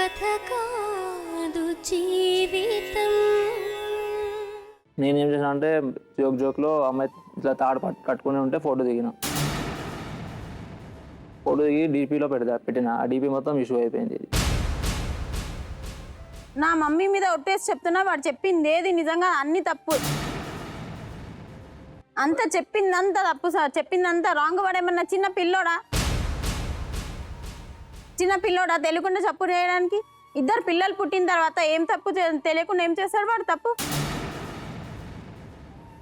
కథ కాదు జీవితం. నేనేం చేసిన అంటే జోక్లో అమ్మాయి ఇట్లా తాడు కట్టుకుని ఉంటే ఫోటో దిగిన. ఫోటో దిగి డీపీలో పెట్టిన. ఆ డీపీ మొత్తం ఇష్యూ అయిపోయింది. నా మమ్మీ మీద ఒట్టేసి చెప్తున్నా, వాడు చెప్పింది ఏది నిజంగా అన్ని తప్పు. అంత చెప్పిందంతా తప్పు సార్, చెప్పిందంతా రాంగ్. వాడేమన్నా చిన్న పిల్లోడా తెలియకుండా తప్పు చేయడానికి? ఇద్దరు పిల్లలు పుట్టిన తర్వాత ఏం తప్పు తెలియకుండా ఏం చేస్తాడు వాడు తప్పు?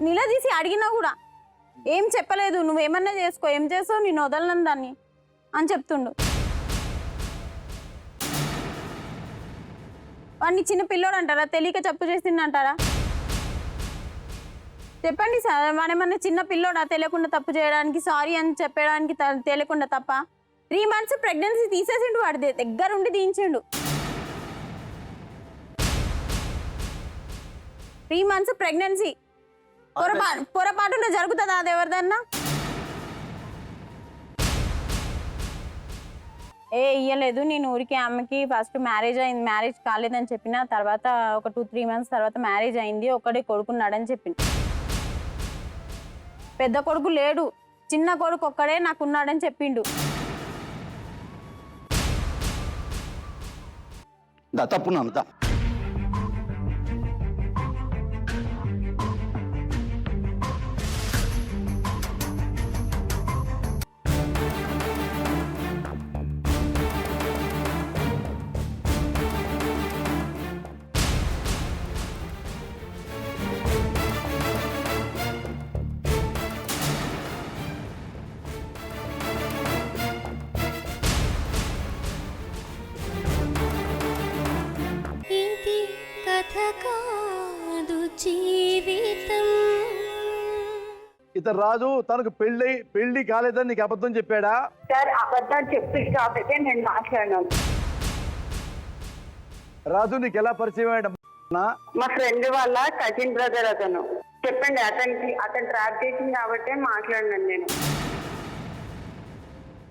నిలదీసి అడిగినా కూడా ఏం చెప్పలేదు, నువ్వేమన్నా చేసుకో, ఏం చేస్తావు, నేను వదలను దాన్ని అని చెప్తుండు. వాడిని చిన్న పిల్లోడు అంటారా? తెలియక తప్పు చేసిందంటారా? చెప్పండి సార్, వాడేమన్నా చిన్న పిల్లోడా తెలియకుండా తప్పు చేయడానికి, సారీ అని చెప్పడానికి తెలియకుండా తప్ప? 3 months ప్రెగ్నెన్సీ తీసేసిండు, వాడి దగ్గరుండి తీయించిండు. 3 months ప్రెగ్నెన్సీ పొరపాటున జరుగుతుందా అది ఎవరిదన్నా? ఇయ్యలేదు. నేను ఊరికి ఆమెకి ఫస్ట్ మ్యారేజ్ అయింది, మ్యారేజ్ కాలేదని చెప్పిన. తర్వాత ఒక 2-3 months తర్వాత మ్యారేజ్ అయింది, ఒక్కడే కొడుకున్నాడని చెప్పింది. పెద్ద కొడుకు లేడు, చిన్న కొడుకు ఒక్కడే నాకున్నాడని చెప్పిండు. తప్పు నమ్ముతా. ఇది కథ కాదు జీవితం. ఇతను రాజు తనకు పెళ్లి కాలేదని నీకు అబద్ధం చెప్పాడా? సార్ అబద్ధాలు చెప్పి కాబట్టి నేను మాట్లాడినాను. రాజు నీకు ఎలా పరిచయం అయ్యాడు? మా ఫ్రెండ్ వాళ్ళ కజిన్ బ్రదర్ అతను. చెప్పండి, అతను ట్రాప్ చేసింది కాబట్టి మాట్లాడినాను నేను.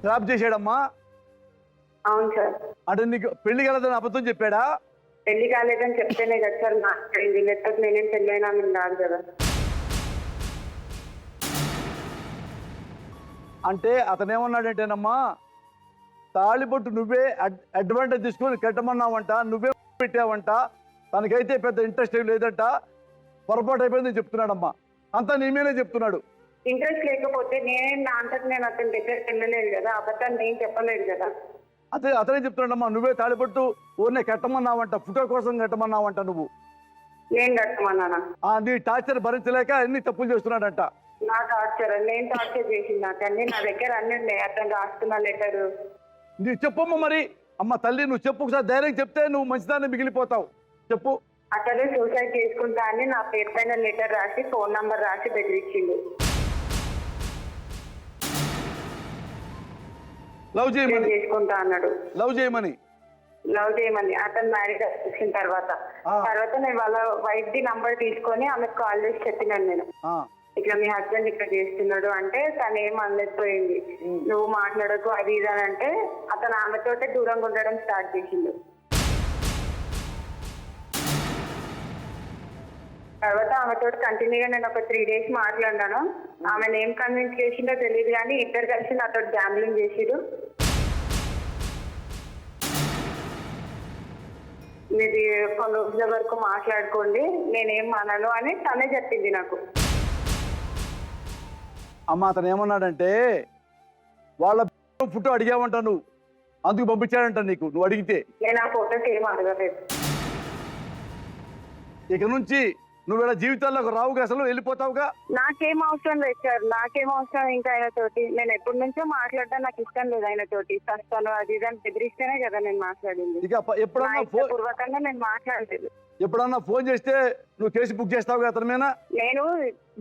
ట్రాప్ చేశాడమ్మా? అవును సార్. అంటే నీకు పెళ్లి కాలేదని అబద్ధం చెప్పాడా? పెళ్లి కాలేదని చెప్తేనే కదా సార్ మాట్లాడింది, లేకపోతే నేనేం పెళ్ళైనా రాదు కదా. అంటే అతను ఏమన్నాడంటేనమ్మా, తాళిబొట్టు నువ్వే అడ్వాంటేజ్ తీసుకొని కట్టమన్నావంట, నువ్వే పెట్టావంట, తనకైతే పెద్ద ఇంట్రెస్ట్ ఏం లేదంట, పొరపాటు అయిపోయిందని చెప్తున్నాడమ్మా. అంతా నీ మీదే చెప్తున్నాడు. ఇంట్రెస్ట్ లేకపోతే నా అంతకు నేను అతని దగ్గరికి వెళ్ళలేదు కదా, అబద్ధాన్ని నేను చెప్పలేదు కదా. అతనే చెప్తున్నాడమ్మా, నువ్వే తాళిబొట్టు ఊరినే కట్టమన్నావంట, ఫోటో కోసం కట్టమన్నావంట. నువ్వు నేను కట్టమన్నానా? నీ టార్చర్ భరించలేక అన్ని తప్పులు చేస్తున్నాడంట. నా టార్చర్ నేను టార్చర్ చేసింది అతన్ని. నా దగ్గర అన్ని ఉన్నాయి, అతను రాస్తున్న లెటరు. నువ్వు చెప్పమ్మా మరి. అమ్మ తల్లి, నువ్వు చెప్పు ఒకసారి, ధైర్యం చెప్తే నువ్వు మంచిదాన్ని మిగిలిపోతావు. చెప్పు. అతను సూసైడ్ చేసుకుంటా అని నా పేరు పైన లెటర్ రాసి ఫోన్ నంబర్ రాసి బెదిరించిండు. లవ్ చేయమని చేసుకుంటా అన్నాడు. లవ్ చేయమని అతను మ్యారేజ్ వచ్చిన తర్వాత నేను వాళ్ళ వైఫ్ ది నంబర్ తీసుకొని ఆమెకు కాల్ చేసి చెప్పినాను నేను, ఇట్లా మీ హస్బెండ్ ఇక్కడ చేస్తున్నాడు అంటే తను ఏం అనలేకపోయింది. నువ్వు మాట్లాడకు అది ఇది అని అంటే అతను ఆమెతోటే దూరంగా ఉండడం స్టార్ట్ చేసిండు. తర్వాత ఆమెతో కంటిన్యూగా నేను ఒక 3 days మాట్లాడినాను. ఆమెను ఏం కన్విన్స్ చేసిందో తెలియదు కానీ ఇద్దరు కలిసి నాతో గ్యాంబ్లింగ్ చేసిరు. మీది కొన్ని రోజుల వరకు మాట్లాడుకోండి, నేనేం అనను అని తనే చెప్పింది నాకు. అమ్మ అతను ఏమన్నాడంటే, వాళ్ళ ఫోటో అడిగావంట నువ్వు, అందుకు పంపించాడంట నీకు. నువ్వు అడిగితే నేను ఆ ఫోటోకి ఏం అడగలేదు. ఇక నుంచి నువ్వు ఇలా జీవితాల్లోకి రావుగా, అసలు వెళ్ళిపోతావుగా. నాకేం అవసరం లేదు సార్, నాకేం అవసరం ఇంకా ఆయనతోటి. నేను ఎప్పటి నుంచో మాట్లాడడం నాకు ఇష్టం లేదు ఆయనతోటి. తను అది ఇదని బెదిరిస్తేనే కదా నేను మాట్లాడింది. ఇక ఎప్పుడన్నా పూర్వకంగా నేను మాట్లాడలేదు. ఎప్పుడన్నా ఫోన్ చేస్తే నువ్వు కేసు బుక్ చేస్తావుగా అతని మీద? నేను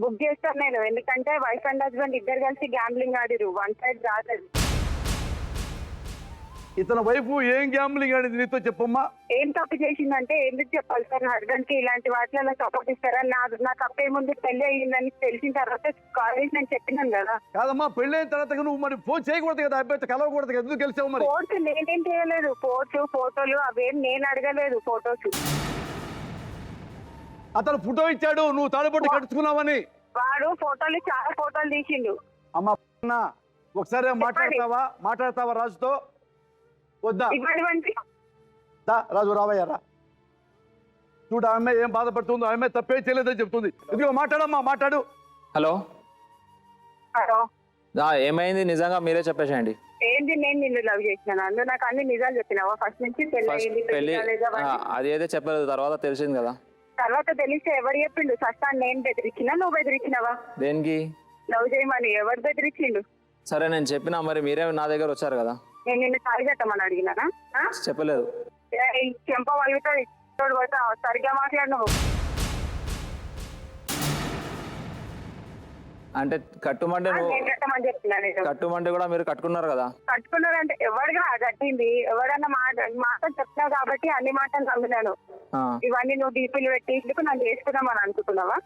బుక్ చేస్తాను నేను, ఎందుకంటే వైఫ్ అండ్ హస్బెండ్ ఇద్దరు కలిసి గ్యాంబ్లింగ్ ఆడిరు. 1 side కాదు. ఇతని వైపు ఏం గ్యాంబ్లింగ్ అనేది నీతో చెప్పమ్మా. ఏం తప్పు చేసిందంటే ఎందుకు చెప్పాలి సార్? హస్బెండ్ కి ఇలాంటి వాటిలో సపోర్ట్ ఇస్తారా? నాకు అప్పేముందు పెళ్లి అయ్యిందని తెలిసిన తర్వాత కాలేజ్ నేను చెప్పినాను కదా. కాదమ్మా, పెళ్ళైన తర్వాత నువ్వు మరి ఫోన్ చేయకూడదు కదా, అబ్బాయితో కలవకూడదు కదా, ఎందుకు కలిసావు మరి? ఫోటో నేనేం చేయలేదు. ఫోటోలు అవేం నేను అడగలేదు. ఫోటోస్ అతను ఫోటో ఇచ్చాడు నువ్వు తాళిబొట్టు కట్టుకున్నావని. వాడు ఫోటోలు చాలా ఫోటోలు తీసిండు. అమ్మా ఒకసారి మాట్లాడతావా రాజుతో? వద్దా? ఇవ్వండి రాజు రావయ్యా రా. చూడు ఆమె ఏం బాధపడుతుందో, ఆమె తప్పే చేయలేదని చెప్తుంది. ఇదిగో మాట్లాడమ్మా, మాట్లాడు. హలో, హలో, ఏమైంది నిజంగా మీరే చెప్పేసేయండి. ఏంది? నేను నిన్ను లవ్ చేసినాను అందులో నాకు అన్ని నిజాలు చెప్పినావా? ఫస్ట్ నుంచి పెళ్లి అది అయితే చెప్పలేదు, తర్వాత తెలిసింది కదా. తర్వాత తెలిస్తే ఎవరు చెప్పిండు? ఫస్ట్ నేను బెదిరించినా నువ్వు బెదిరించినావా? దేనికి? లవ్ చేయమని ఎవరు బెదిరించిండు? సరే నేను చెప్పినా, మరి మీరే నా దగ్గర వచ్చారు కదా. నేను నిన్ను తాగి కట్టమని అడిగినానా? చెప్పలేదు. చెంప వలుగుతుంది. సరిగ్గా మాట్లాడు నువ్వు. అంటే కట్టుమంటే నేను కట్టమని చెప్తున్నాను. కట్టుమంటే కూడా మీరు కట్టుకున్నారు కదా. కట్టుకున్నారంటే ఎవరిగా కట్టింది? ఎవడన్నా మాట చెప్తావు కాబట్టి అన్ని మాటలు నమ్మినాను. ఇవన్నీ నువ్వు డీపీలు పెట్టి ఇందుకు నన్ను చేసుకుందామని అనుకుంటున్నావా?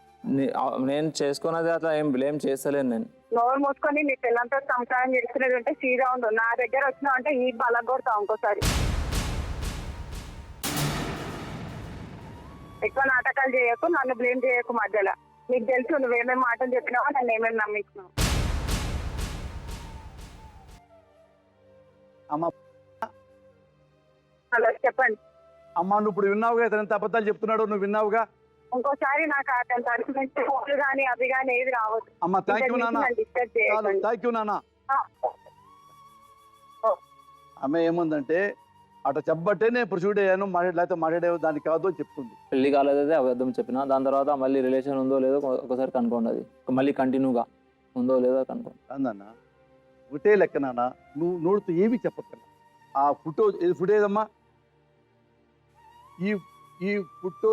నేను చేసుకున్నది అట్లా ఏం బ్లేమ్ చేస్తలేను. నేను నోరు మూసుకొని నీ పిల్లలతో సంసారం చేసుకునేది ఉంటే సీదా ఉండు. నా దగ్గర వచ్చినావు అంటే ఈ బలగొడతావు ఇంకోసారి. ఎక్కువ నాటకాలు చేయకు, నన్ను బ్లేమ్ చేయకు మధ్యలో. నీకు తెలుసు నువ్వేమేమి మాటలు చెప్పినావో నన్ను ఏమేమి నమ్మించినావు. హలో, చెప్పండి. అమ్మా నువ్వు ఇప్పుడు విన్నావుగా, ఇతను ఎంత అబద్ధాలు చెప్తున్నాడు, నువ్వు విన్నావుగా. ఇంకోసారి నాకు అతని తరఫు నుంచి ఫోన్లు కానీ అవి కానీ ఏది రావద్దు. అమ్మా థ్యాంక్ యూ నాన్న, థ్యాంక్ యూ నాన్న. ఆమె ఏముందంటే అట చెప్పబట్టే నేను ప్రొసీడ్ అయ్యాను, లేకపోతే మాట్లాడే దానికి కాదు అని చెప్తుంది. పెళ్లి కాలేదే అబద్ధం చెప్పిన, దాని తర్వాత మళ్ళీ రిలేషన్ ఉందో లేదో ఒకసారి కనుక్కోండి. అది మళ్ళీ కంటిన్యూగా ఉందో లేదో కనుక్కోండి. అందన్న ఒకటే లెక్క నాన్న, నువ్వు నోడుతూ ఏమీ చెప్పక్కర్లా. ఆ ఫోటో ఏదమ్మా, ఈ ఫోటో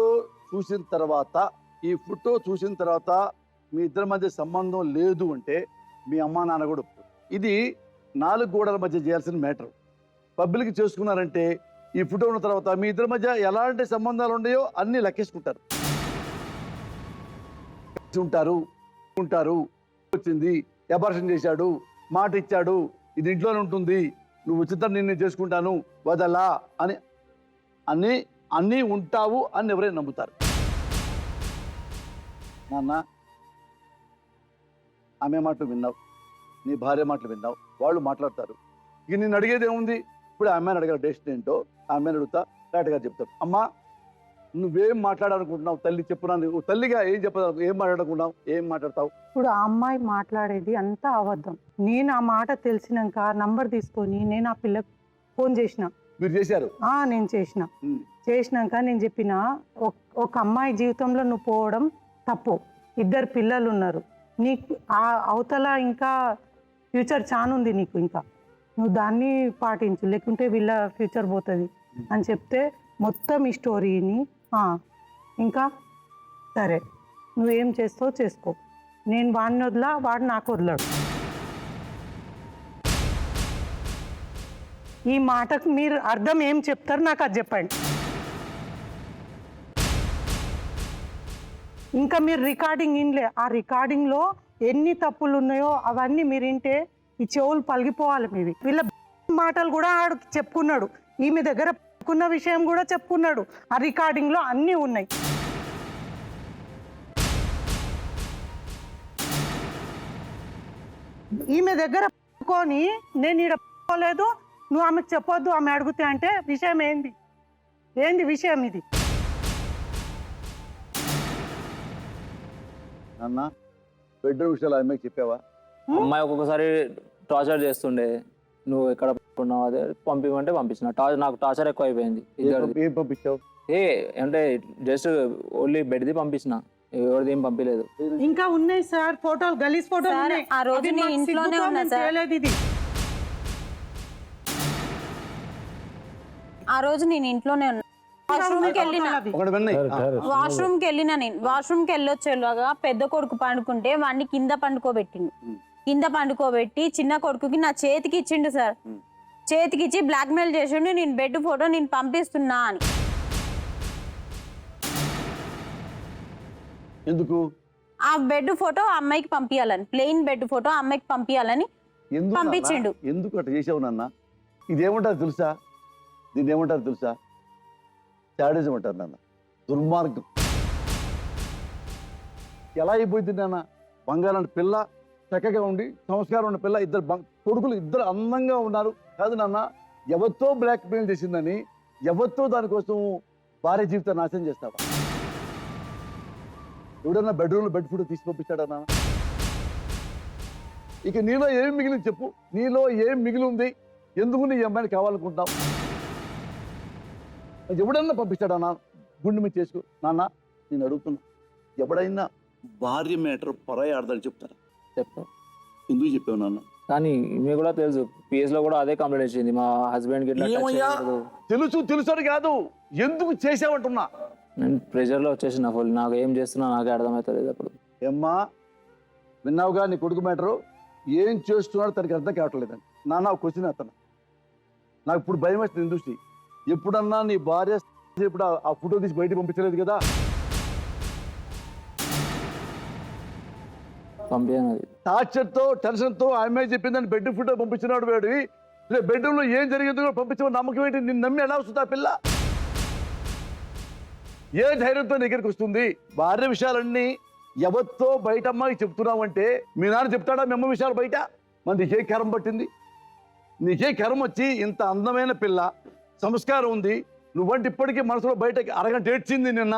చూసిన తర్వాత మీ ఇద్దరి మధ్య సంబంధం లేదు అంటే మీ అమ్మా నాన్న కూడా ఒప్పుకోరు. ఇది 4 గోడల మధ్య చేయాల్సిన మ్యాటర్. పబ్లిక్ చేసుకున్నారంటే ఈ ఫోటో ఉన్న తర్వాత మీ ఇద్దరి మధ్య ఎలాంటి సంబంధాలు ఉన్నాయో అన్నీ లెక్కేసుకుంటారు. ఉంటారు వచ్చింది, అబార్షన్ చేశాడు, మాట ఇచ్చాడు, ఇది ఇంట్లోనే ఉంటుంది, నువ్వు ఉచితం నిన్ను చేసుకుంటాను వదలా అని అన్నీ ఉంటావు అని ఎవరైనా నమ్ముతారు. నాన్న ఆమె మాటలు విన్నావు, నీ భార్య మాటలు విన్నావు, వాళ్ళు మాట్లాడతారు. ఇక నేను అడిగేది ఏముంది? ఇప్పుడు ఆ అమ్మాయిని అడగాలి డెసిషన్ ఏంటో, ఆ అమ్మాయిని అడుగుతా, కరెక్ట్ గారు చెప్తారు. అమ్మా నువ్వేం మాట్లాడాలనుకుంటున్నావు? తల్లి చెప్పున్నాను, తల్లిగా ఏం చెప్పాలి, ఏం మాట్లాడుకున్నావు, ఏం మాట్లాడతావు? ఇప్పుడు ఆ అమ్మాయి మాట్లాడేది అంతా అబద్ధం. నేను ఆ మాట తెలిసినాక నంబర్ తీసుకొని నేను ఆ పిల్లకి ఫోన్ చేసిన. మీరు చేశారు? నేను చేసినాక నేను చెప్పిన, ఒక అమ్మాయి జీవితంలో నువ్వు పోవడం తప్పు. 2 పిల్లలు ఉన్నారు నీకు, ఆ అవతల ఇంకా ఫ్యూచర్ చాలా ఉంది నీకు, ఇంకా నువ్వు దాన్ని పాటించు, లేకుంటే వీళ్ళ ఫ్యూచర్ పోతుంది అని చెప్తే మొత్తం ఈ స్టోరీని ఇంకా సరే నువ్వేం చేస్తావు చేసుకో, నేను వాడిని వదిలా, వాడు నాకు వదలడు. ఈ మాటకు మీరు అర్థం ఏం చెప్తారు నాకు అది చెప్పండి. ఇంకా మీరు రికార్డింగ్ వినలే, ఆ రికార్డింగ్లో ఎన్ని తప్పులు ఉన్నాయో అవన్నీ మీరు వింటే ఈ చెవులు పలిగిపోవాలి మీవి. వీళ్ళ మాటలు కూడా ఆడు చెప్పుకున్నాడు, ఈమె దగ్గర చెప్పుకున్న విషయం కూడా చెప్పుకున్నాడు, ఆ రికార్డింగ్లో అన్నీ ఉన్నాయి. ఈమె దగ్గర పట్టుకొని నేను ఈడ పట్టుకోలేదు, నువ్వు ఆమెకు చెప్పొద్దు, ఆమె అడిగితే అంటే విషయం ఏంది విషయం ఇది? నాన్న బెడ్రూమ్ విషయాలు అమ్మాయికి చెప్పావా? అమ్మాయి ఒక్కొక్కసారి టార్చర్ చేస్తుండే, నువ్వు ఎక్కడ పట్టుకున్నావు, అదే పంపించమంటే పంపించిన. నాకు టార్చర్ ఎక్కువ అయిపోయింది. ఏం పంపించావు? అంటే జస్ట్ ఓన్లీ బెడ్ది పంపించిన, ఎవరిది ఏం పంపించలేదు. ఇంకా ఉన్నాయి సార్ ఫోటోలు, గలీజ్ ఫోటోలు ఉన్నాయి. ఆ రోజు నీ ఇంట్లోనే ఉన్నా సార్. ఇది ఆ రోజు నేను ఇంట్లోనే ఉన్నా. వాష్రూమ్కి వెళ్ళిన నేను వాష్రూమ్కి వెళ్ళొచ్చేలాగా పెద్ద కొడుకు పండుకుంటే వాడిని కింద పండుకోబెట్టిండు. కింద పండుకోబెట్టి చిన్న కొడుకుకి నా చేతికి ఇచ్చిండు సార్. చేతికిచ్చి బ్లాక్మెయిల్ చేసిండు, నేను బెడ్ ఫోటో నేను పంపిస్తున్నా అని. ఎందుకు ఆ బెడ్ ఫోటో ఆ అమ్మాయికి పంపించాలని, ప్లెయిన్ బెడ్ ఫోటో ఆ అమ్మాయికి పంపించాలని ఎందుకు పంపించిండు. నాన్న? ఎందుకు అట్లా చేసావు నాన్న? ఇదేమంటారు తెలుసా? దీన్ని ఏమంటారు తెలుసా? శాడిజం అంటారు నాన్న, దుర్మార్గం. ఎలా అయిపోయింది నాన్న? బంగారం పిల్ల చక్కగా ఉండి సంస్కారం ఉన్న పిల్ల, ఇద్దరు కొడుకులు ఇద్దరు అందంగా ఉన్నారు. కాదు నాన్న, ఎవరితో బ్లాక్మెయిల్ చేసిందని, ఎవరితో దానికోసం భార్య జీవితాన్ని నాశనం చేస్తావా? ఎవడన్నా బెడ్రూమ్లో బెడ్ ఫుడ్ తీసి పంపిస్తాడా నాన్న? ఇక నీలో ఏం మిగిలింది చెప్పు, నీలో ఏం మిగిలి ఉంది? ఎందుకు నీ అమ్మాయిని కావాలనుకుంటావు? ఎవడన్నా పంపిస్తాడా నా గుండె మీద చేసుకో? నాన్న నేను అడుగుతున్నా, ఎవడైనా భార్య మ్యాటర్ పరాయి ఆడదని చెప్తారా? చెప్పాను. ఎందుకు చెప్పావు నాన్న? కానీ మీకు కూడా తెలుసు, PS లో కూడా అదే కంప్లైంట్ ఇచ్చింది, మా హస్బెండ్కి ఇట్లా touch ఏమయ్యా? చేయకూడదు. తెలుసు అని కాదు, ఎందుకు చేసావంటున్నా? నేను ప్రెషర్లో వచ్చేసిన ఫుల్, నాకు ఏం చేస్తున్నా నాకే అర్థమవుతుంది అప్పుడు. ఏమ్మా విన్నావుగా నీ కొడుకు మ్యాటరు? ఏం చేస్తున్నాడో తనకి అర్థం కావట్లేదని. నాన్న ఒక క్వశ్చన్ అతను, నాకు ఇప్పుడు భయం వేస్తుంది నేను చూసి. ఎప్పుడన్నా నీ భార్య ఇప్పుడు ఆ ఫోటో తీసి బయటకు పంపించలేదు కదా? పంపించాను అది. టార్చర్తో టెన్షన్తో ఆ అమ్మాయి చెప్పిందని బెడ్ ఫోటో పంపించినాడు వేడి. బెడ్రూమ్లో ఏం జరిగిందో కూడా పంపించమని నమ్మకం ఏంటి? నిన్ను నమ్మి ఎలా వస్తుంది ఆ పిల్ల? ఏ ధైర్యంతో నీ దగ్గరికి వస్తుంది? భార్య విషయాలన్నీ ఎవరితో బయట అమ్మాయికి చెప్తున్నావంటే మీ నాన్న చెప్తాడా మీ అమ్మ విషయాలు బయట? మరి నీకే కరం పట్టింది? నీకే కరం వచ్చి ఇంత అందమైన పిల్ల, సంస్కారం ఉంది, నువ్వంటే ఇప్పటికీ మనసులో బయటకి అరగంట ఏడ్చింది నిన్న.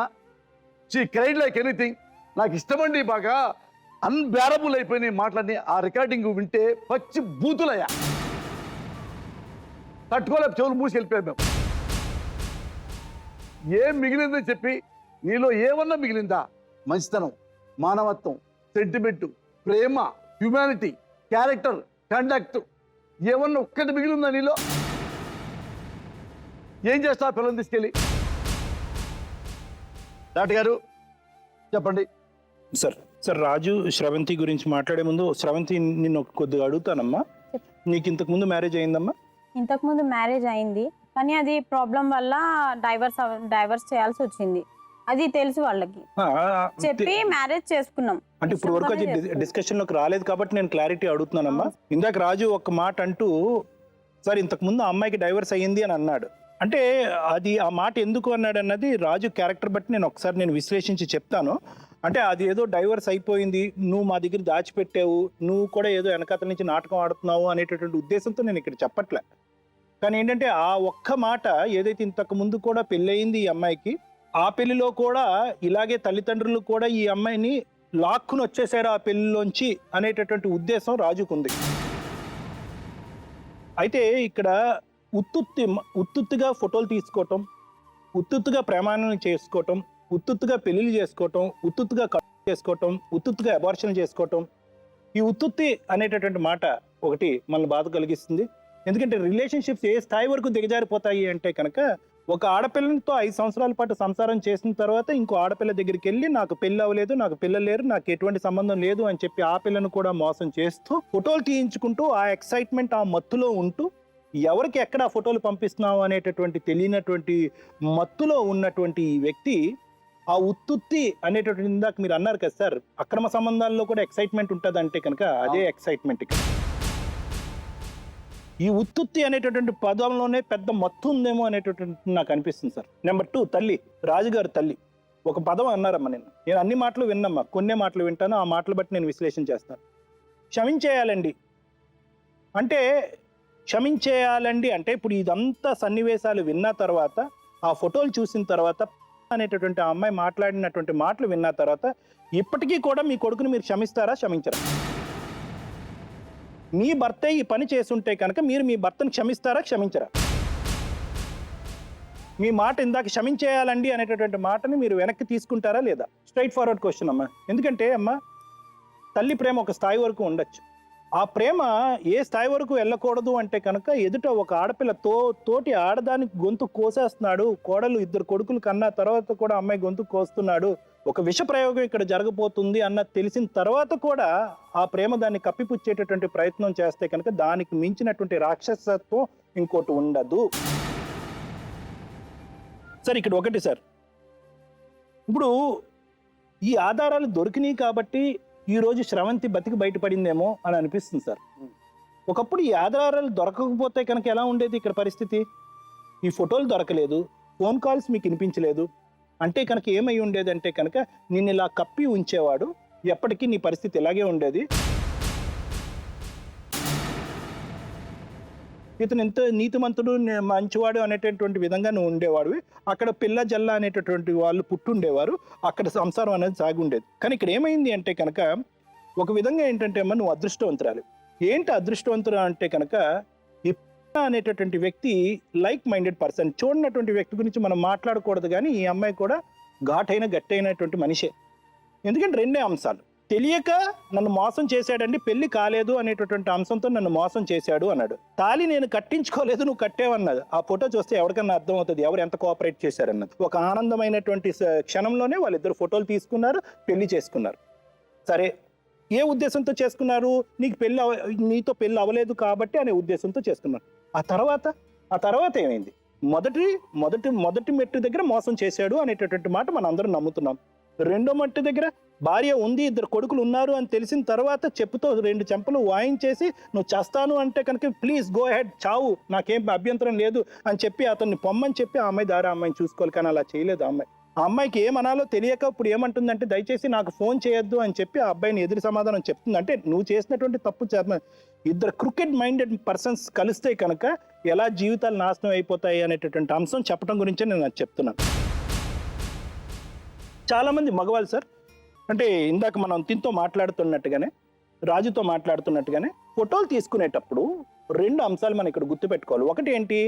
She cried like anything. నాకు ఇష్టమండి, బాగా అన్బేరబుల్ అయిపోయినాయి మాటలన్నీ. ఆ రికార్డింగ్ వింటే పచ్చి బూతులయ్యా, తట్టుకోలేక చెవులు మూసి వెళ్ళిపోయాం మేము. ఏం మిగిలిందని చెప్పి నీలో ఏమన్నా మిగిలిందా? మంచితనం, మానవత్వం, సెంటిమెంట్, ప్రేమ, హ్యూమానిటీ, క్యారెక్టర్, కండక్ట్ ఏమన్నా ఒక్కటి మిగిలిందా నీలో? ఏం చేస్తా పిల్లల్ని తీసుకెళ్ళి? డాక్టర్ గారు చెప్పండి. సార్ రాజు శ్రవంతి గురించి మాట్లాడే ముందు, శ్రవంతి నిన్ను కొద్దిగా అడుగుతానమ్మా. నీకు ఇంతకు ముందు మ్యారేజ్ అయిందమ్మా? ఇంతకుముందు మ్యారేజ్ అయింది, కానీ అది ప్రాబ్లం వల్ల డైవర్స్ చేయాల్సి వచ్చింది. అది తెలుసు వాళ్ళకి, చెప్పి మ్యారేజ్ చేసుకున్నాం. అంటే ఇప్పుడు వరకు అది డిస్కషన్ లోకి రాలేదు కాబట్టి నేను క్లారిటీ అడుగుతున్నానమ్మా. ఇందాక రాజు ఒక మాట అంటూ, సార్ ఇంతకు ముందు ఆ అమ్మాయికి డైవర్స్ అయ్యింది అని అన్నాడు. అంటే అది ఆ మాట ఎందుకు అన్నాడు అన్నది రాజు క్యారెక్టర్ బట్టి నేను ఒకసారి విశ్లేషించి చెప్తాను. అంటే అది ఏదో డైవర్స్ అయిపోయింది, నువ్వు మా దగ్గర దాచిపెట్టావు, నువ్వు కూడా ఏదో వెనకాతల నుంచి నాటకం ఆడుతున్నావు అనేటటువంటి ఉద్దేశంతో నేను ఇక్కడ చెప్పట్లే. కానీ ఏంటంటే ఆ ఒక్క మాట ఏదైతే ఇంతకు ముందు కూడా పెళ్ళయింది ఈ అమ్మాయికి, ఆ పెళ్లిలో కూడా ఇలాగే తల్లిదండ్రులు కూడా ఈ అమ్మాయిని లాక్కుని వచ్చేసారు ఆ పెళ్లిలోంచి అనేటటువంటి ఉద్దేశం రాజుకుంది. అయితే ఇక్కడ ఉత్తుత్తుగా ఫోటోలు తీసుకోవటం, ఉత్తుత్తుగా ప్రమాణం చేసుకోవటం, ఉత్తుత్తుగా పెళ్లిళ్ళు చేసుకోవటం, ఉత్తుత్తుగా కట్ చేసుకోవటం, ఉత్తుత్తుగా అబార్షన్ చేసుకోవటం, ఈ ఉత్తుత్తి అనేటటువంటి మాట ఒకటి మనల్ని బాధ కలిగిస్తుంది. ఎందుకంటే రిలేషన్షిప్స్ ఏ స్థాయి వరకు దిగజారిపోతాయి అంటే కనుక, ఒక ఆడపిల్లతో 5 సంవత్సరాల పాటు సంసారం చేసిన తర్వాత ఇంకో ఆడపిల్ల దగ్గరికి వెళ్ళి నాకు పెళ్ళి అవ్వలేదు, నాకు పిల్లలు లేరు, నాకు ఎటువంటి సంబంధం లేదు అని చెప్పి ఆ పిల్లను కూడా మోసం చేస్తూ ఫోటోలు తీయించుకుంటూ ఆ ఎక్సైట్మెంట్, ఆ మత్తులో ఉంటూ ఎవరికి ఎక్కడ ఆ ఫోటోలు పంపిస్తున్నావు అనేటటువంటి తెలియనటువంటి మత్తులో ఉన్నటువంటి ఈ వ్యక్తి ఆ ఉత్తుత్తి అనేటటువంటి, ఇందాక మీరు అన్నారు కదా సార్, అక్రమ సంబంధాల్లో కూడా ఎక్సైట్మెంట్ ఉంటుంది అంటే కనుక అదే ఎక్సైట్మెంట్. ఈ ఉత్తుత్తి అనేటటువంటి పదంలోనే పెద్ద మత్తు ఉందేమో అనేటటువంటి నాకు అనిపిస్తుంది సార్. నెంబర్ 2, తల్లి, రాజుగారు తల్లి ఒక పదం అన్నారమ్మా. నేను అన్ని మాటలు విన్నమ్మా, కొన్నే మాటలు వింటాను, ఆ మాటలు బట్టి నేను విశ్లేషణ చేస్తాను. క్షమించేయాలండి అంటే, క్షమించేయాలండి అంటే ఇప్పుడు ఇదంతా సన్నివేశాలు విన్న తర్వాత, ఆ ఫోటోలు చూసిన తర్వాత, అనేటటువంటి ఆ అమ్మాయి మాట్లాడినటువంటి మాటలు విన్న తర్వాత, ఇప్పటికీ కూడా మీ కొడుకుని మీరు క్షమిస్తారా, క్షమించరా? మీ భర్తే ఈ పని చేస్తుంటే కనుక మీరు మీ భర్తను క్షమిస్తారా, క్షమించరా? మీ మాట ఇందాక క్షమించేయాలండి అనేటటువంటి మాటని మీరు వెనక్కి తీసుకుంటారా లేదా? స్ట్రైట్ ఫార్వర్డ్ క్వశ్చన్ అమ్మా. ఎందుకంటే అమ్మా, తల్లి ప్రేమ ఒక స్థాయి వరకు ఉండొచ్చు, ఆ ప్రేమ ఏ స్థాయి వరకు వెళ్ళకూడదు అంటే కనుక ఎదుట ఒక ఆడపిల్ల తోటి ఆడదానికి గొంతు కోసేస్తున్నాడు, కోడలు 2 కొడుకులు కన్నా తర్వాత కూడా అమ్మాయి గొంతు కోస్తున్నాడు, ఒక విష ప్రయోగం ఇక్కడ జరగబోతుంది అన్న తెలిసిన తర్వాత కూడా ఆ ప్రేమ దాన్ని కప్పిపుచ్చేటటువంటి ప్రయత్నం చేస్తే కనుక దానికి మించినటువంటి రాక్షసత్వం ఇంకోటి ఉండదు. సార్ ఇక్కడ ఒకటి సార్, ఇప్పుడు ఈ ఆధారాలు దొరికినాయి కాబట్టి ఈరోజు శ్రవంతి బతికి బయటపడిందేమో అని అనిపిస్తుంది సార్. ఒకప్పుడు ఈ ఆధారాలు దొరకకపోతే కనుక ఎలా ఉండేది ఇక్కడ పరిస్థితి? ఈ ఫోటోలు దొరకలేదు, ఫోన్ కాల్స్ మీకు వినిపించలేదు అంటే కనుక ఏమై ఉండేది అంటే కనుక నిన్ను ఇలా కప్పి ఉంచేవాడు, ఎప్పటికీ నీ పరిస్థితి ఇలాగే ఉండేది. ఇతను ఎంత నీతిమంతుడు మంచివాడు అనేటటువంటి విధంగా నువ్వు ఉండేవాడివి, అక్కడ పిల్ల జల్ల అనేటటువంటి వాళ్ళు పుట్టుండేవారు, అక్కడ సంసారం అనేది సాగి ఉండేది. కానీ ఇక్కడ ఏమైంది అంటే కనుక ఒక విధంగా ఏంటంటే అమ్మ నువ్వు అదృష్టవంతురాలు. ఏంటి అదృష్టవంతురా అంటే కనుక ఈ అనేటటువంటి వ్యక్తి లైక్ మైండెడ్ పర్సన్, చూడనటువంటి వ్యక్తి గురించి మనం మాట్లాడకూడదు, కానీ ఈ అమ్మాయి కూడా గట్టైనటువంటి మనిషే. ఎందుకంటే 2 అంశాలు, తెలియక నన్ను మోసం చేశాడండి, పెళ్లి కాలేదు అనేటటువంటి అంశంతో నన్ను మోసం చేశాడు అన్నాడు. తాళి నేను కట్టించుకోలేదు, నువ్వు కట్టేవన్నది. ఆ ఫోటో చూస్తే ఎవరికన్నా అర్థం అవుతుంది ఎవరు ఎంత కోఆపరేట్ చేశారన్నది. ఒక ఆనందమైనటువంటి క్షణంలోనే వాళ్ళిద్దరు ఫోటోలు తీసుకున్నారు, పెళ్లి చేసుకున్నారు. సరే, ఏ ఉద్దేశంతో చేసుకున్నారు? నీతో పెళ్లి అవ్వలేదు కాబట్టి అనే ఉద్దేశంతో చేసుకున్నారు. ఆ తర్వాత ఏమైంది? మొదటి మెట్టు దగ్గర మోసం చేశాడు అనేటటువంటి మాట మనం అందరం నమ్ముతున్నాం. 2వ మెట్టు దగ్గర భార్య ఉంది, 2 కొడుకులు ఉన్నారు అని తెలిసిన తర్వాత చెప్పుతో 2 చెంపలు వాయించేసి నువ్వు చేస్తాను అంటే కనుక ప్లీజ్ గో హెడ్, చావు, నాకేం అభ్యంతరం లేదు అని చెప్పి అతన్ని పొమ్మని చెప్పి ఆ అమ్మాయి దారి అమ్మాయిని చూసుకోవాలి. కానీ అలా చేయలేదు ఆ అమ్మాయి. ఆ అమ్మాయికి ఏమనాలో తెలియక ఇప్పుడు ఏమంటుందంటే దయచేసి నాకు ఫోన్ చేయొద్దు అని చెప్పి ఆ అబ్బాయిని ఎదురు సమాధానం చెప్తుంది. అంటే నువ్వు చేసినటువంటి తప్పు 2 క్రికెట్ మైండెడ్ పర్సన్స్ కలిస్తే కనుక ఎలా జీవితాలు నాశనం అయిపోతాయి అనేటటువంటి అంశం చెప్పడం గురించే నేను చెప్తున్నాను. చాలామంది మగవాళ్ళు సార్, అంటే ఇందాక మనం తింతో మాట్లాడుతున్నట్టుగానే రాజుతో మాట్లాడుతున్నట్టుగానే ఫోటోలు తీసుకునేటప్పుడు 2 అంశాలు మనం ఇక్కడ గుర్తుపెట్టుకోవాలి. ఒకటి ఏంటి,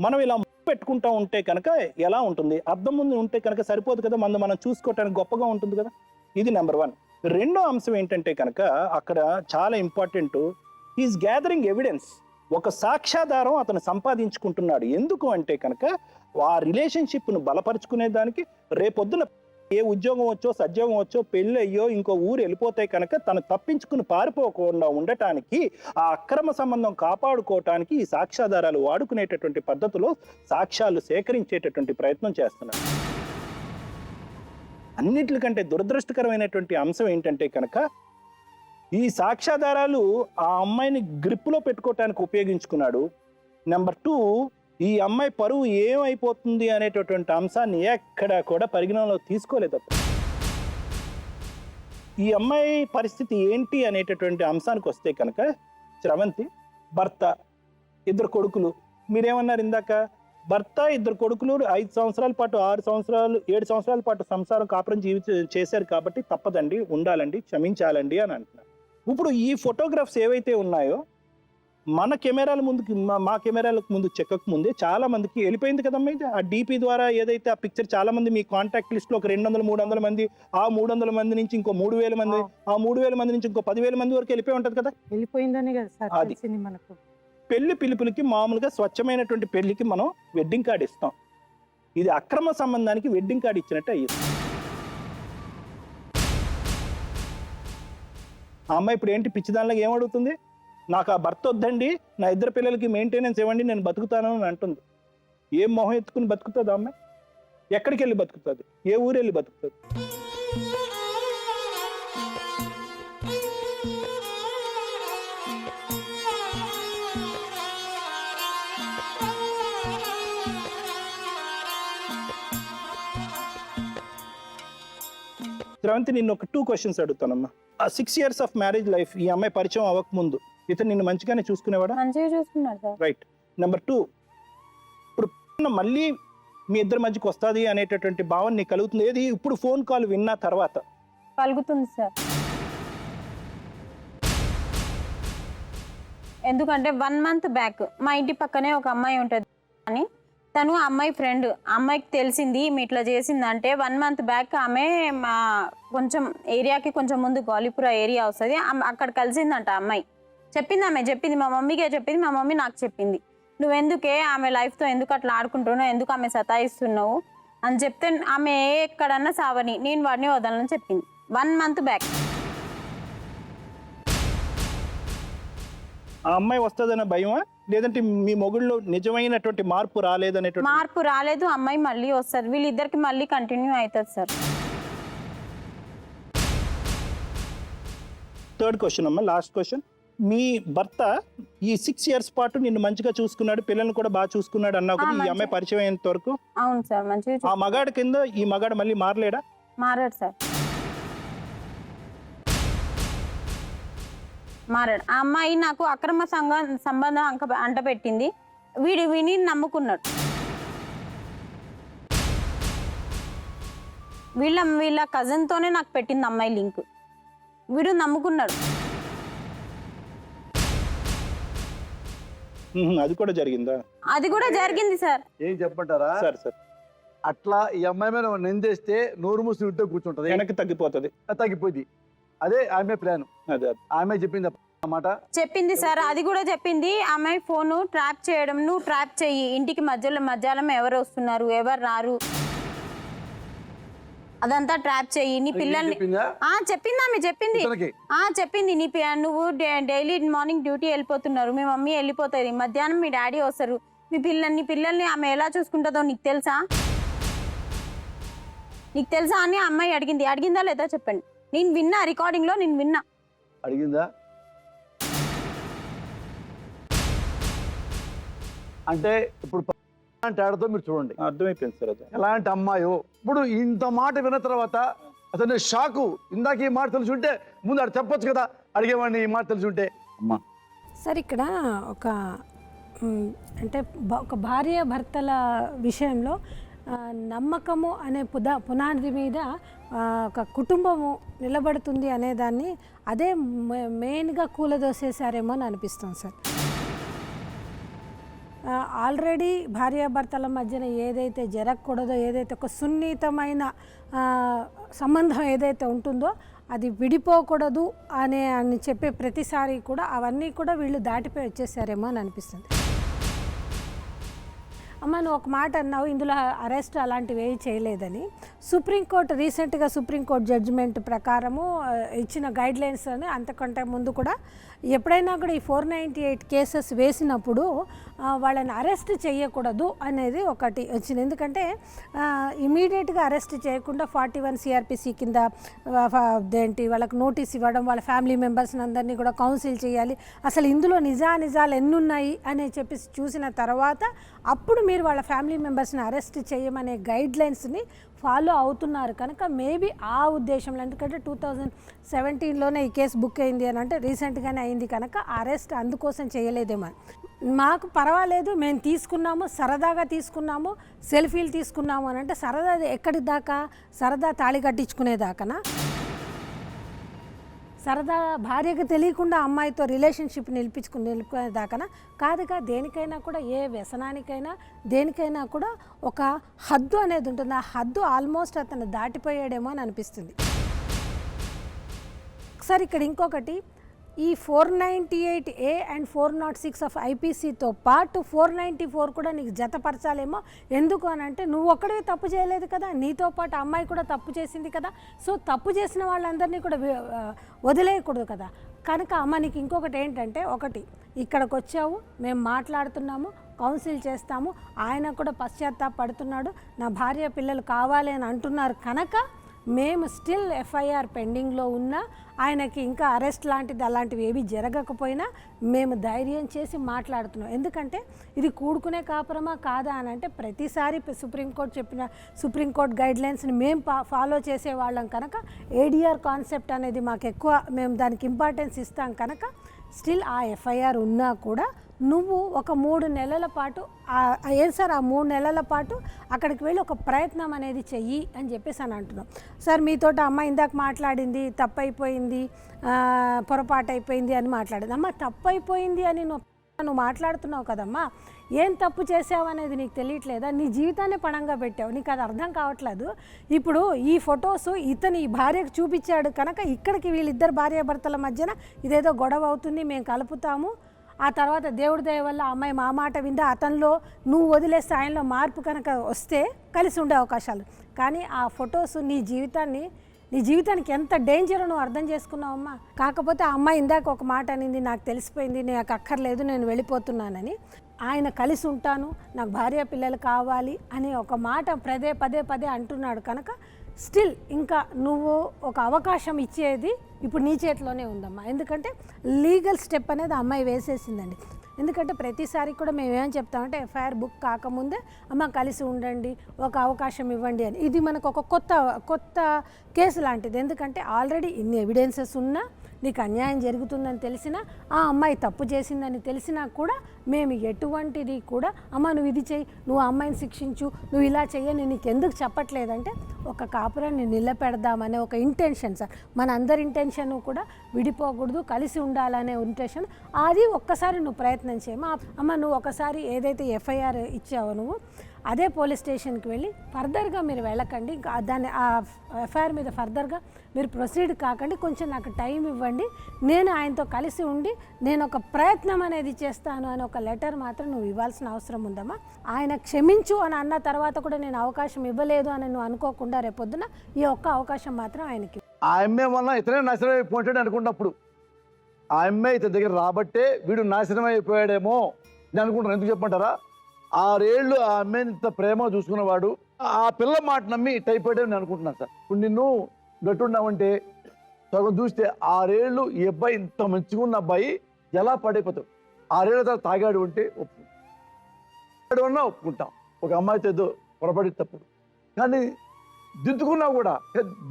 మనం ఇలా పెట్టుకుంటా ఉంటే కనుక ఎలా ఉంటుంది? అద్దం ముందు ఉంటే కనుక సరిపోదు కదా, మనం చూసుకోవటానికి గొప్పగా ఉంటుంది కదా. ఇది నెంబర్ 1. 2వ అంశం ఏంటంటే కనుక అక్కడ చాలా ఇంపార్టెంట్, ఈజ్ గ్యాదరింగ్ ఎవిడెన్స్. ఒక సాక్ష్యాధారం అతను సంపాదించుకుంటున్నాడు. ఎందుకు అంటే కనుక ఆ రిలేషన్షిప్ను బలపరుచుకునే దానికి, రేపొద్దున ఏ ఉద్యోగం వచ్చో సద్యోగం వచ్చో పెళ్ళి అయ్యో ఇంకో ఊరు వెళ్ళిపోతే కనుక తను తప్పించుకుని పారిపోకుండా ఉండటానికి, ఆ అక్రమ సంబంధం కాపాడుకోవటానికి ఈ సాక్ష్యాధారాలు వాడుకునేటటువంటి పద్ధతిలో సాక్ష్యాలు సేకరించేటటువంటి ప్రయత్నం చేస్తున్నారు. అన్నిటికంటే దురదృష్టకరమైనటువంటి అంశం ఏంటంటే కనుక ఈ సాక్ష్యాధారాలు ఆ అమ్మాయిని గ్రిప్లో పెట్టుకోవటానికి ఉపయోగించుకున్నాడు. నెంబర్ 2, ఈ అమ్మాయి పరువు ఏమైపోతుంది అనేటటువంటి అంశాన్ని ఎక్కడా కూడా పరిగణనలో తీసుకోలేదు. ఈ అమ్మాయి పరిస్థితి ఏంటి అనేటటువంటి అంశానికి వస్తే కనుక శ్రవంతి భర్త, 2 కొడుకులు. మీరేమన్నారు ఇందాక? భర్త, 2 కొడుకులు 5 సంవత్సరాల పాటు 6 సంవత్సరాలు 7 సంవత్సరాల పాటు సంసారం కాపురం చేశారు కాబట్టి తప్పదండి, ఉండాలండి, క్షమించాలండి అని అంటున్నారు. ఇప్పుడు ఈ ఫోటోగ్రాఫ్స్ ఏవైతే ఉన్నాయో మన కెమెరాల ముందుకి, మా కెమెరాలకు ముందు చెక్కకు ముందే చాలా మందికి వెళ్ళిపోయింది కదమ్మా. ఆ డీపీ ద్వారా ఏదైతే ఆ పిక్చర్ చాలా మంది మీ కాంటాక్ట్ లిస్ట్ లో ఒక 200-300 మంది, ఆ 300 మంది నుంచి ఇంకో 3000 మంది, ఆ 3000 మంది నుంచి ఇంకో 10,000 మంది వరకు వెళ్ళిపోయి ఉంటది కదా. వెళ్ళిపోయిందని కదా సార్ అది తెలిసింది మనకు. పెళ్లి పిలుపులకి మామూలుగా స్వచ్ఛమైనటువంటి పెళ్లికి మనం వెడ్డింగ్ కార్డు ఇస్తాం. ఇది అక్రమ సంబంధానికి వెడ్డింగ్ కార్డు ఇచ్చినట్టు అయ్యింది. ఆ అమ్మాయి ఇప్పుడు ఏంటి పిచ్చిదానిలాగా ఏమడుగుతుంది? నాకు ఆ భర్త వద్దండి, నా 2 పిల్లలకి మెయింటెనెన్స్ ఇవ్వండి, నేను బతుకుతాను అని అంటుంది. ఏం మొహం ఎత్తుకుని బతుకుతుంది ఆ అమ్మాయి? ఎక్కడికి వెళ్ళి బతుకుతుంది? ఏ ఊరు వెళ్ళి బతుకుతుంది? శ్రవంతి, నిన్ను ఒక 2 క్వశ్చన్స్ అడుగుతానమ్మా. ఆ 6 years ఆఫ్ మ్యారేజ్ లైఫ్, ఈ అమ్మాయి పరిచయం అవ్వక ముందు ఇతను నిన్ను మంచిగానే చూసుకునేవాడా? మంచిగా చూసుకున్నాడు సార్. రైట్. నెంబర్ 2, ఇప్పుడు మళ్ళీ మీ ఇద్దరి మధ్యకి వస్తుంది అనేటటువంటి భావన నీకు కలుగుతుంది ఏది ఇప్పుడు ఫోన్ కాల్ విన్న తర్వాత? కలుగుతుంది సార్. ఎందుకంటే 1 month బ్యాక్ మా ఇంటి పక్కనే ఒక అమ్మాయి ఉంటుంది అని, తను అమ్మాయి ఫ్రెండ్, అమ్మాయికి తెలిసింది ఈమె ఇట్లా చేసిందంటే 1 month బ్యాక్ ఆమె మా కొంచెం ఏరియాకి కొంచెం ముందు గౌలిపుర ఏరియా వస్తుంది, అక్కడ కలిసిందంట అమ్మాయి. చెప్పింది మా మమ్మీకే చెప్పింది, మా మమ్మీ నాకు చెప్పింది. నువ్వెందుకే ఆమె లైఫ్తో ఎందుకు అట్లా ఆడుకుంటున్నావు, ఎందుకు ఆమె సతాయిస్తున్నావు అని చెప్తే ఆమె ఎక్కడన్నా సావని నేను వాడిని వదలని చెప్పింది 1 month బ్యాక్. ఆ అమ్మాయి వస్తుందన్న భయమా, లేదంటే మీ మొగుళ్ళు నిజమైనటువంటి మార్పు రాలేదనేటువంటి? మార్పు రాలేదు, అమ్మాయి మళ్ళీ వస్తుంది, వీళ్ళిద్దరికి మళ్ళీ కంటిన్యూ అవుతుంది సార్. థర్డ్ క్వశ్చన్ అమ్మా, లాస్ట్ క్వశ్చన్. మీ భర్త ఈ 6 years పాటు నిన్ను మంచిగా చూసుకున్నాడు, పిల్లల్ని కూడా బాగా చూసుకున్నాడు అన్నావు కదా, ఈ అమ్మాయి పరిచయం అయినంత వరకు? అవును సార్, మంచిగా. ఆ మగాడి కింద ఈ మగాడు మళ్ళీ మారలేడా? మారాడు సార్, మారాడు. ఆ అమ్మాయి నాకు అక్రమ సంబంధం అంటపెట్టింది, విని నమ్ముకున్నాడు. వీళ్ళ కజిన్తోనే నాకు పెట్టింది అమ్మాయి లింక్, వీడు నమ్ముకున్నాడు. అది కూడా జరిగిందా? అది కూడా జరిగింది సార్. ఏం చెప్పంటారా సార్ సార్ అట్లా ఈ అమ్మాయి మీద నిందేస్తే నోరు మూసి ఉంటే కూర్చుంటది, వెనక్కి తగ్గిపోతుంది. తగ్గిపోయింది. అదే ఆమె ప్లాన్. అదే ఆమె చెప్పింది అన్నమాట. చెప్పింది సార్, అది కూడా చెప్పింది. ఆమె ఫోన్ ట్రాప్ చేయడం, నువ్వు ట్రాప్ చెయ్యి, ఇంటికి మధ్యాహ్నం ఎవరు వస్తున్నారు ఎవరు రారు అదంతా ట్రాప్ చెయ్యి, నీ పిల్లల్ని చెప్పింది ఆమె చెప్పింది నీ నువ్వు డైలీ మార్నింగ్ డ్యూటీ వెళ్ళిపోతున్నారు, మీ మమ్మీ వెళ్ళిపోతుంది, మధ్యాహ్నం మీ డాడీ వస్తారు, మీ పిల్లల్ని ఆమె ఎలా చూసుకుంటుందో నీకు తెలుసా అని అమ్మాయి అడిగిందా లేదా చెప్పండి. నేను విన్నా, రికార్డింగ్ లో నేను విన్నా. అడిగిందా అంటే ఇప్పుడు ఆడతో మీరు చూడండి, అర్థమైపోయింది సార్. అదే ఎలాంటి అమ్మాయో. ఇప్పుడు ఇంత మాట విన్న తర్వాత అతను షాకు. ఇందాక ఈ మాట తెలిసి ఉంటే ముందు అక్కడ చెప్పొచ్చు కదా, అడిగేవాడిని ఈ మాట తెలిసి ఉంటే. అమ్మా సార్, ఇక్కడ అంటే ఒక భార్య భర్తల విషయంలో నమ్మకము అనే పునాది మీద ఒక కుటుంబము నిలబడుతుంది అనేదాన్ని అదే మెయిన్గా కూలదోసేసారేమో అని అనిపిస్తుంది సార్. ఆల్రెడీ భార్యాభర్తల మధ్యన ఏదైతే జరగకూడదో, ఏదైతే ఒక సున్నితమైన సంబంధం ఏదైతే ఉంటుందో అది విడిపోకూడదు అని చెప్పే ప్రతిసారి కూడా అవన్నీ కూడా వీళ్ళు దాటిపోయి వచ్చేసారేమో అని అనిపిస్తుంది. అమ్మ, నువ్వు ఒక మాట అన్నావు, ఇందులో అరెస్ట్ అలాంటివి ఏవి చేయలేదని. సుప్రీంకోర్టు రీసెంట్గా సుప్రీంకోర్టు జడ్జిమెంట్ ప్రకారము ఇచ్చిన గైడ్లైన్స్ అని అంతకంటే ముందు కూడా ఎప్పుడైనా కూడా ఈ 498 కేసెస్ వేసినప్పుడు వాళ్ళని అరెస్ట్ చేయకూడదు అనేది ఒకటి వచ్చింది. ఎందుకంటే ఇమీడియట్గా అరెస్ట్ చేయకుండా 41 CRPC కింద వాళ్ళకి నోటీస్ ఇవ్వడం, వాళ్ళ ఫ్యామిలీ మెంబర్స్ని అందరినీ కూడా కౌన్సిల్ చేయాలి, అసలు ఇందులో నిజాలు ఎన్నున్నాయి అని చెప్పి చూసిన తర్వాత అప్పుడు మీరు వాళ్ళ ఫ్యామిలీ మెంబర్స్ని అరెస్ట్ చేయమనే గైడ్లైన్స్ని ఫాలో అవుతున్నారు కనుక మేబీ ఆ ఉద్దేశంలో, ఎందుకంటే 2017లోనే ఈ కేసు బుక్ అయింది అని అంటే రీసెంట్గానే అయింది కనుక అరెస్ట్ అందుకోసం చేయలేదేమో. మాకు పర్వాలేదు, మేము తీసుకున్నాము, సరదాగా తీసుకున్నాము, సెల్ఫీలు తీసుకున్నాము అని అంటే సరదా ఎక్కడి దాకా? సరదా తాళి కట్టించుకునేదాకనా? సరదా భార్యకు తెలియకుండా అమ్మాయితో రిలేషన్షిప్ నిలుపుకునేదాకనా? కాదుగా. దేనికైనా కూడా, ఏ వ్యసనానికైనా దేనికైనా కూడా ఒక హద్దు అనేది ఉంటుంది. ఆ హద్దు ఆల్మోస్ట్ అతను దాటిపోయాడేమో అని అనిపిస్తుంది. ఒకసారి ఇక్కడ ఇంకొకటి, ఈ 498A అండ్ 406 ఆఫ్ IPCతో పాటు 494 కూడా నీకు జతపరచాలేమో. ఎందుకు అని అంటే నువ్వు ఒక్కడే తప్పు చేయలేదు కదా, నీతో పాటు అమ్మాయి కూడా తప్పు చేసింది కదా. సో తప్పు చేసిన వాళ్ళందరినీ కూడా వదిలేయకూడదు కదా. కనుక అమ్మ, నీకు ఇంకొకటి ఏంటంటే, ఒకటి ఇక్కడికి వచ్చావు, మేము మాట్లాడుతున్నాము, కౌన్సిల్ చేస్తాము, ఆయన కూడా పశ్చాత్తాపడుతున్నాడు, నా భార్య పిల్లలు కావాలి అని అంటున్నారు కనుక మేము స్టిల్ FIR పెండింగ్లో ఉన్నా, ఆయనకి ఇంకా అరెస్ట్ లాంటిది అలాంటివి ఏవి జరగకపోయినా మేము ధైర్యం చేసి మాట్లాడుతున్నాం. ఎందుకంటే ఇది కూడుకునే కాపురమా కాదా అని అంటే ప్రతిసారి సుప్రీంకోర్టు గైడ్లైన్స్ని మేము ఫాలో చేసేవాళ్ళం కనుక ADR కాన్సెప్ట్ అనేది మాకు ఎక్కువ, మేము దానికి ఇంపార్టెన్స్ ఇస్తాం కనుక స్టిల్ ఆ FIR ఉన్నా కూడా నువ్వు ఒక 3 నెలల పాటు ఏం సార్, ఆ 3 నెలల పాటు అక్కడికి వెళ్ళి ఒక ప్రయత్నం అనేది చెయ్యి అని చెప్పేసి అని అంటున్నాం. సార్, మీతో అమ్మ ఇందాక మాట్లాడింది, తప్పైపోయింది, పొరపాటు అయిపోయింది అని మాట్లాడింది. అమ్మ, తప్పైపోయింది అని నువ్వు నువ్వు మాట్లాడుతున్నావు కదమ్మా, ఏం తప్పు చేసావు అనేది నీకు తెలియట్లేదా? నీ జీవితాన్ని పణంగా పెట్టావు, నీకు అది అర్థం కావట్లేదు. ఇప్పుడు ఈ ఫొటోస్ ఇతని భార్యకు చూపించాడు కనుక ఇక్కడికి వీళ్ళిద్దరు భార్యాభర్తల మధ్యన ఇదేదో గొడవ అవుతుంది, మేము కలుపుతాము, ఆ తర్వాత దేవుడి దయ వల్ల అమ్మాయి మా మాట విందా, అతనిలో నువ్వు వదిలేస్తే ఆయనలో మార్పు కనుక వస్తే కలిసి ఉండే అవకాశాలు. కానీ ఆ ఫొటోస్ నీ జీవితానికి ఎంత డేంజర్ నువ్వు అర్థం చేసుకున్నావమ్మా. కాకపోతే ఆ అమ్మాయి ఇందాక ఒక మాట అనింది, నాకు తెలిసిపోయింది, నాకు అక్కర్లేదు, నేను వెళ్ళిపోతున్నానని. ఆయన కలిసి ఉంటాను, నాకు భార్య పిల్లలు కావాలి అని ఒక మాట పదే అంటున్నాడు కనుక స్టిల్ ఇంకా నువ్వు ఒక అవకాశం ఇచ్చేది ఇప్పుడు నీ చేతిలోనే ఉందమ్మా. ఎందుకంటే లీగల్ స్టెప్ అనేది అమ్మాయి వేసేసిందండి. ఎందుకంటే ప్రతిసారి కూడా మేము ఏం చెప్తామంటే ఎఫ్ఐఆర్ బుక్ కాకముందే అమ్మ కలిసి ఉండండి, ఒక అవకాశం ఇవ్వండి అని. ఇది మనకు ఒక కొత్త కేసు లాంటిది. ఎందుకంటే ఆల్రెడీ ఇన్ని ఎవిడెన్సెస్ ఉన్నా, నీకు అన్యాయం జరుగుతుందని తెలిసినా, ఆ అమ్మాయి తప్పు చేసిందని తెలిసినా కూడా మేము ఎటువంటిది కూడా అమ్మ నువ్వు ఇది చెయ్యి, నువ్వు ఆ అమ్మాయిని శిక్షించు, నువ్వు ఇలా చెయ్యని నీకు ఎందుకు చెప్పట్లేదంటే ఒక కాపురాన్ని నిలబెడదామనే ఒక ఇంటెన్షన్ సార్. మన అందరి ఇంటెన్షన్ కూడా విడిపోకూడదు, కలిసి ఉండాలనే ఇంటెన్షన్. అది ఒక్కసారి నువ్వు ప్రయత్నం చేయమా. అమ్మ నువ్వు ఒకసారి ఏదైతే ఎఫ్ఐఆర్ ఇచ్చావో నువ్వు అదే పోలీస్ స్టేషన్కి వెళ్ళి ఫర్దర్గా మీరు వెళ్ళకండి, ఇంకా దాన్ని ఆ ఎఫ్ఐఆర్ మీద ఫర్దర్గా మీరు ప్రొసీడ్ కాకండి, కొంచెం నాకు టైం ఇవ్వండి, నేను ఆయనతో కలిసి ఉండి నేను ఒక ప్రయత్నం అనేది చేస్తాను అని ఒక లెటర్ మాత్రం నువ్వు ఇవ్వాల్సిన అవసరం ఉందమ్మా. ఆయన క్షమించు అని అన్న తర్వాత కూడా నేను అవకాశం ఇవ్వలేదు అని నువ్వు అనుకోకుండా రేపొద్దున ఈ ఒక్క అవకాశం మాత్రం ఆయనకి. ఆ అమ్మాయి వల్ల ఇతనే నాశనం అయిపోయాడు అనుకున్నప్పుడు ఆ అమ్మాయి ఇతని దగ్గర రాబట్టే వీడు నాశనం అయిపోయాడేమో నేను అనుకుంటాను. ఎందుకు చెప్పమంటారా? 6 ఏళ్ళు ఆ అమ్మాయిని ఇంత ప్రేమ చూసుకున్నవాడు ఆ పిల్ల మాట నమ్మి టైపోయాడే నేను అనుకుంటున్నాను సార్. ఇప్పుడు నిన్ను గట్టున్నావంటే సగం చూస్తే 6 ఏళ్ళు ఈ అబ్బాయి ఇంత మంచిగా ఉన్న అబ్బాయి ఎలా పడైపోతావు. 6 ఏళ్ళ తర్వాత తాగాడు అంటే ఒప్పుకుంటాం. ఒక అమ్మాయితో ఏదో పొరపడి తప్పుడు, కానీ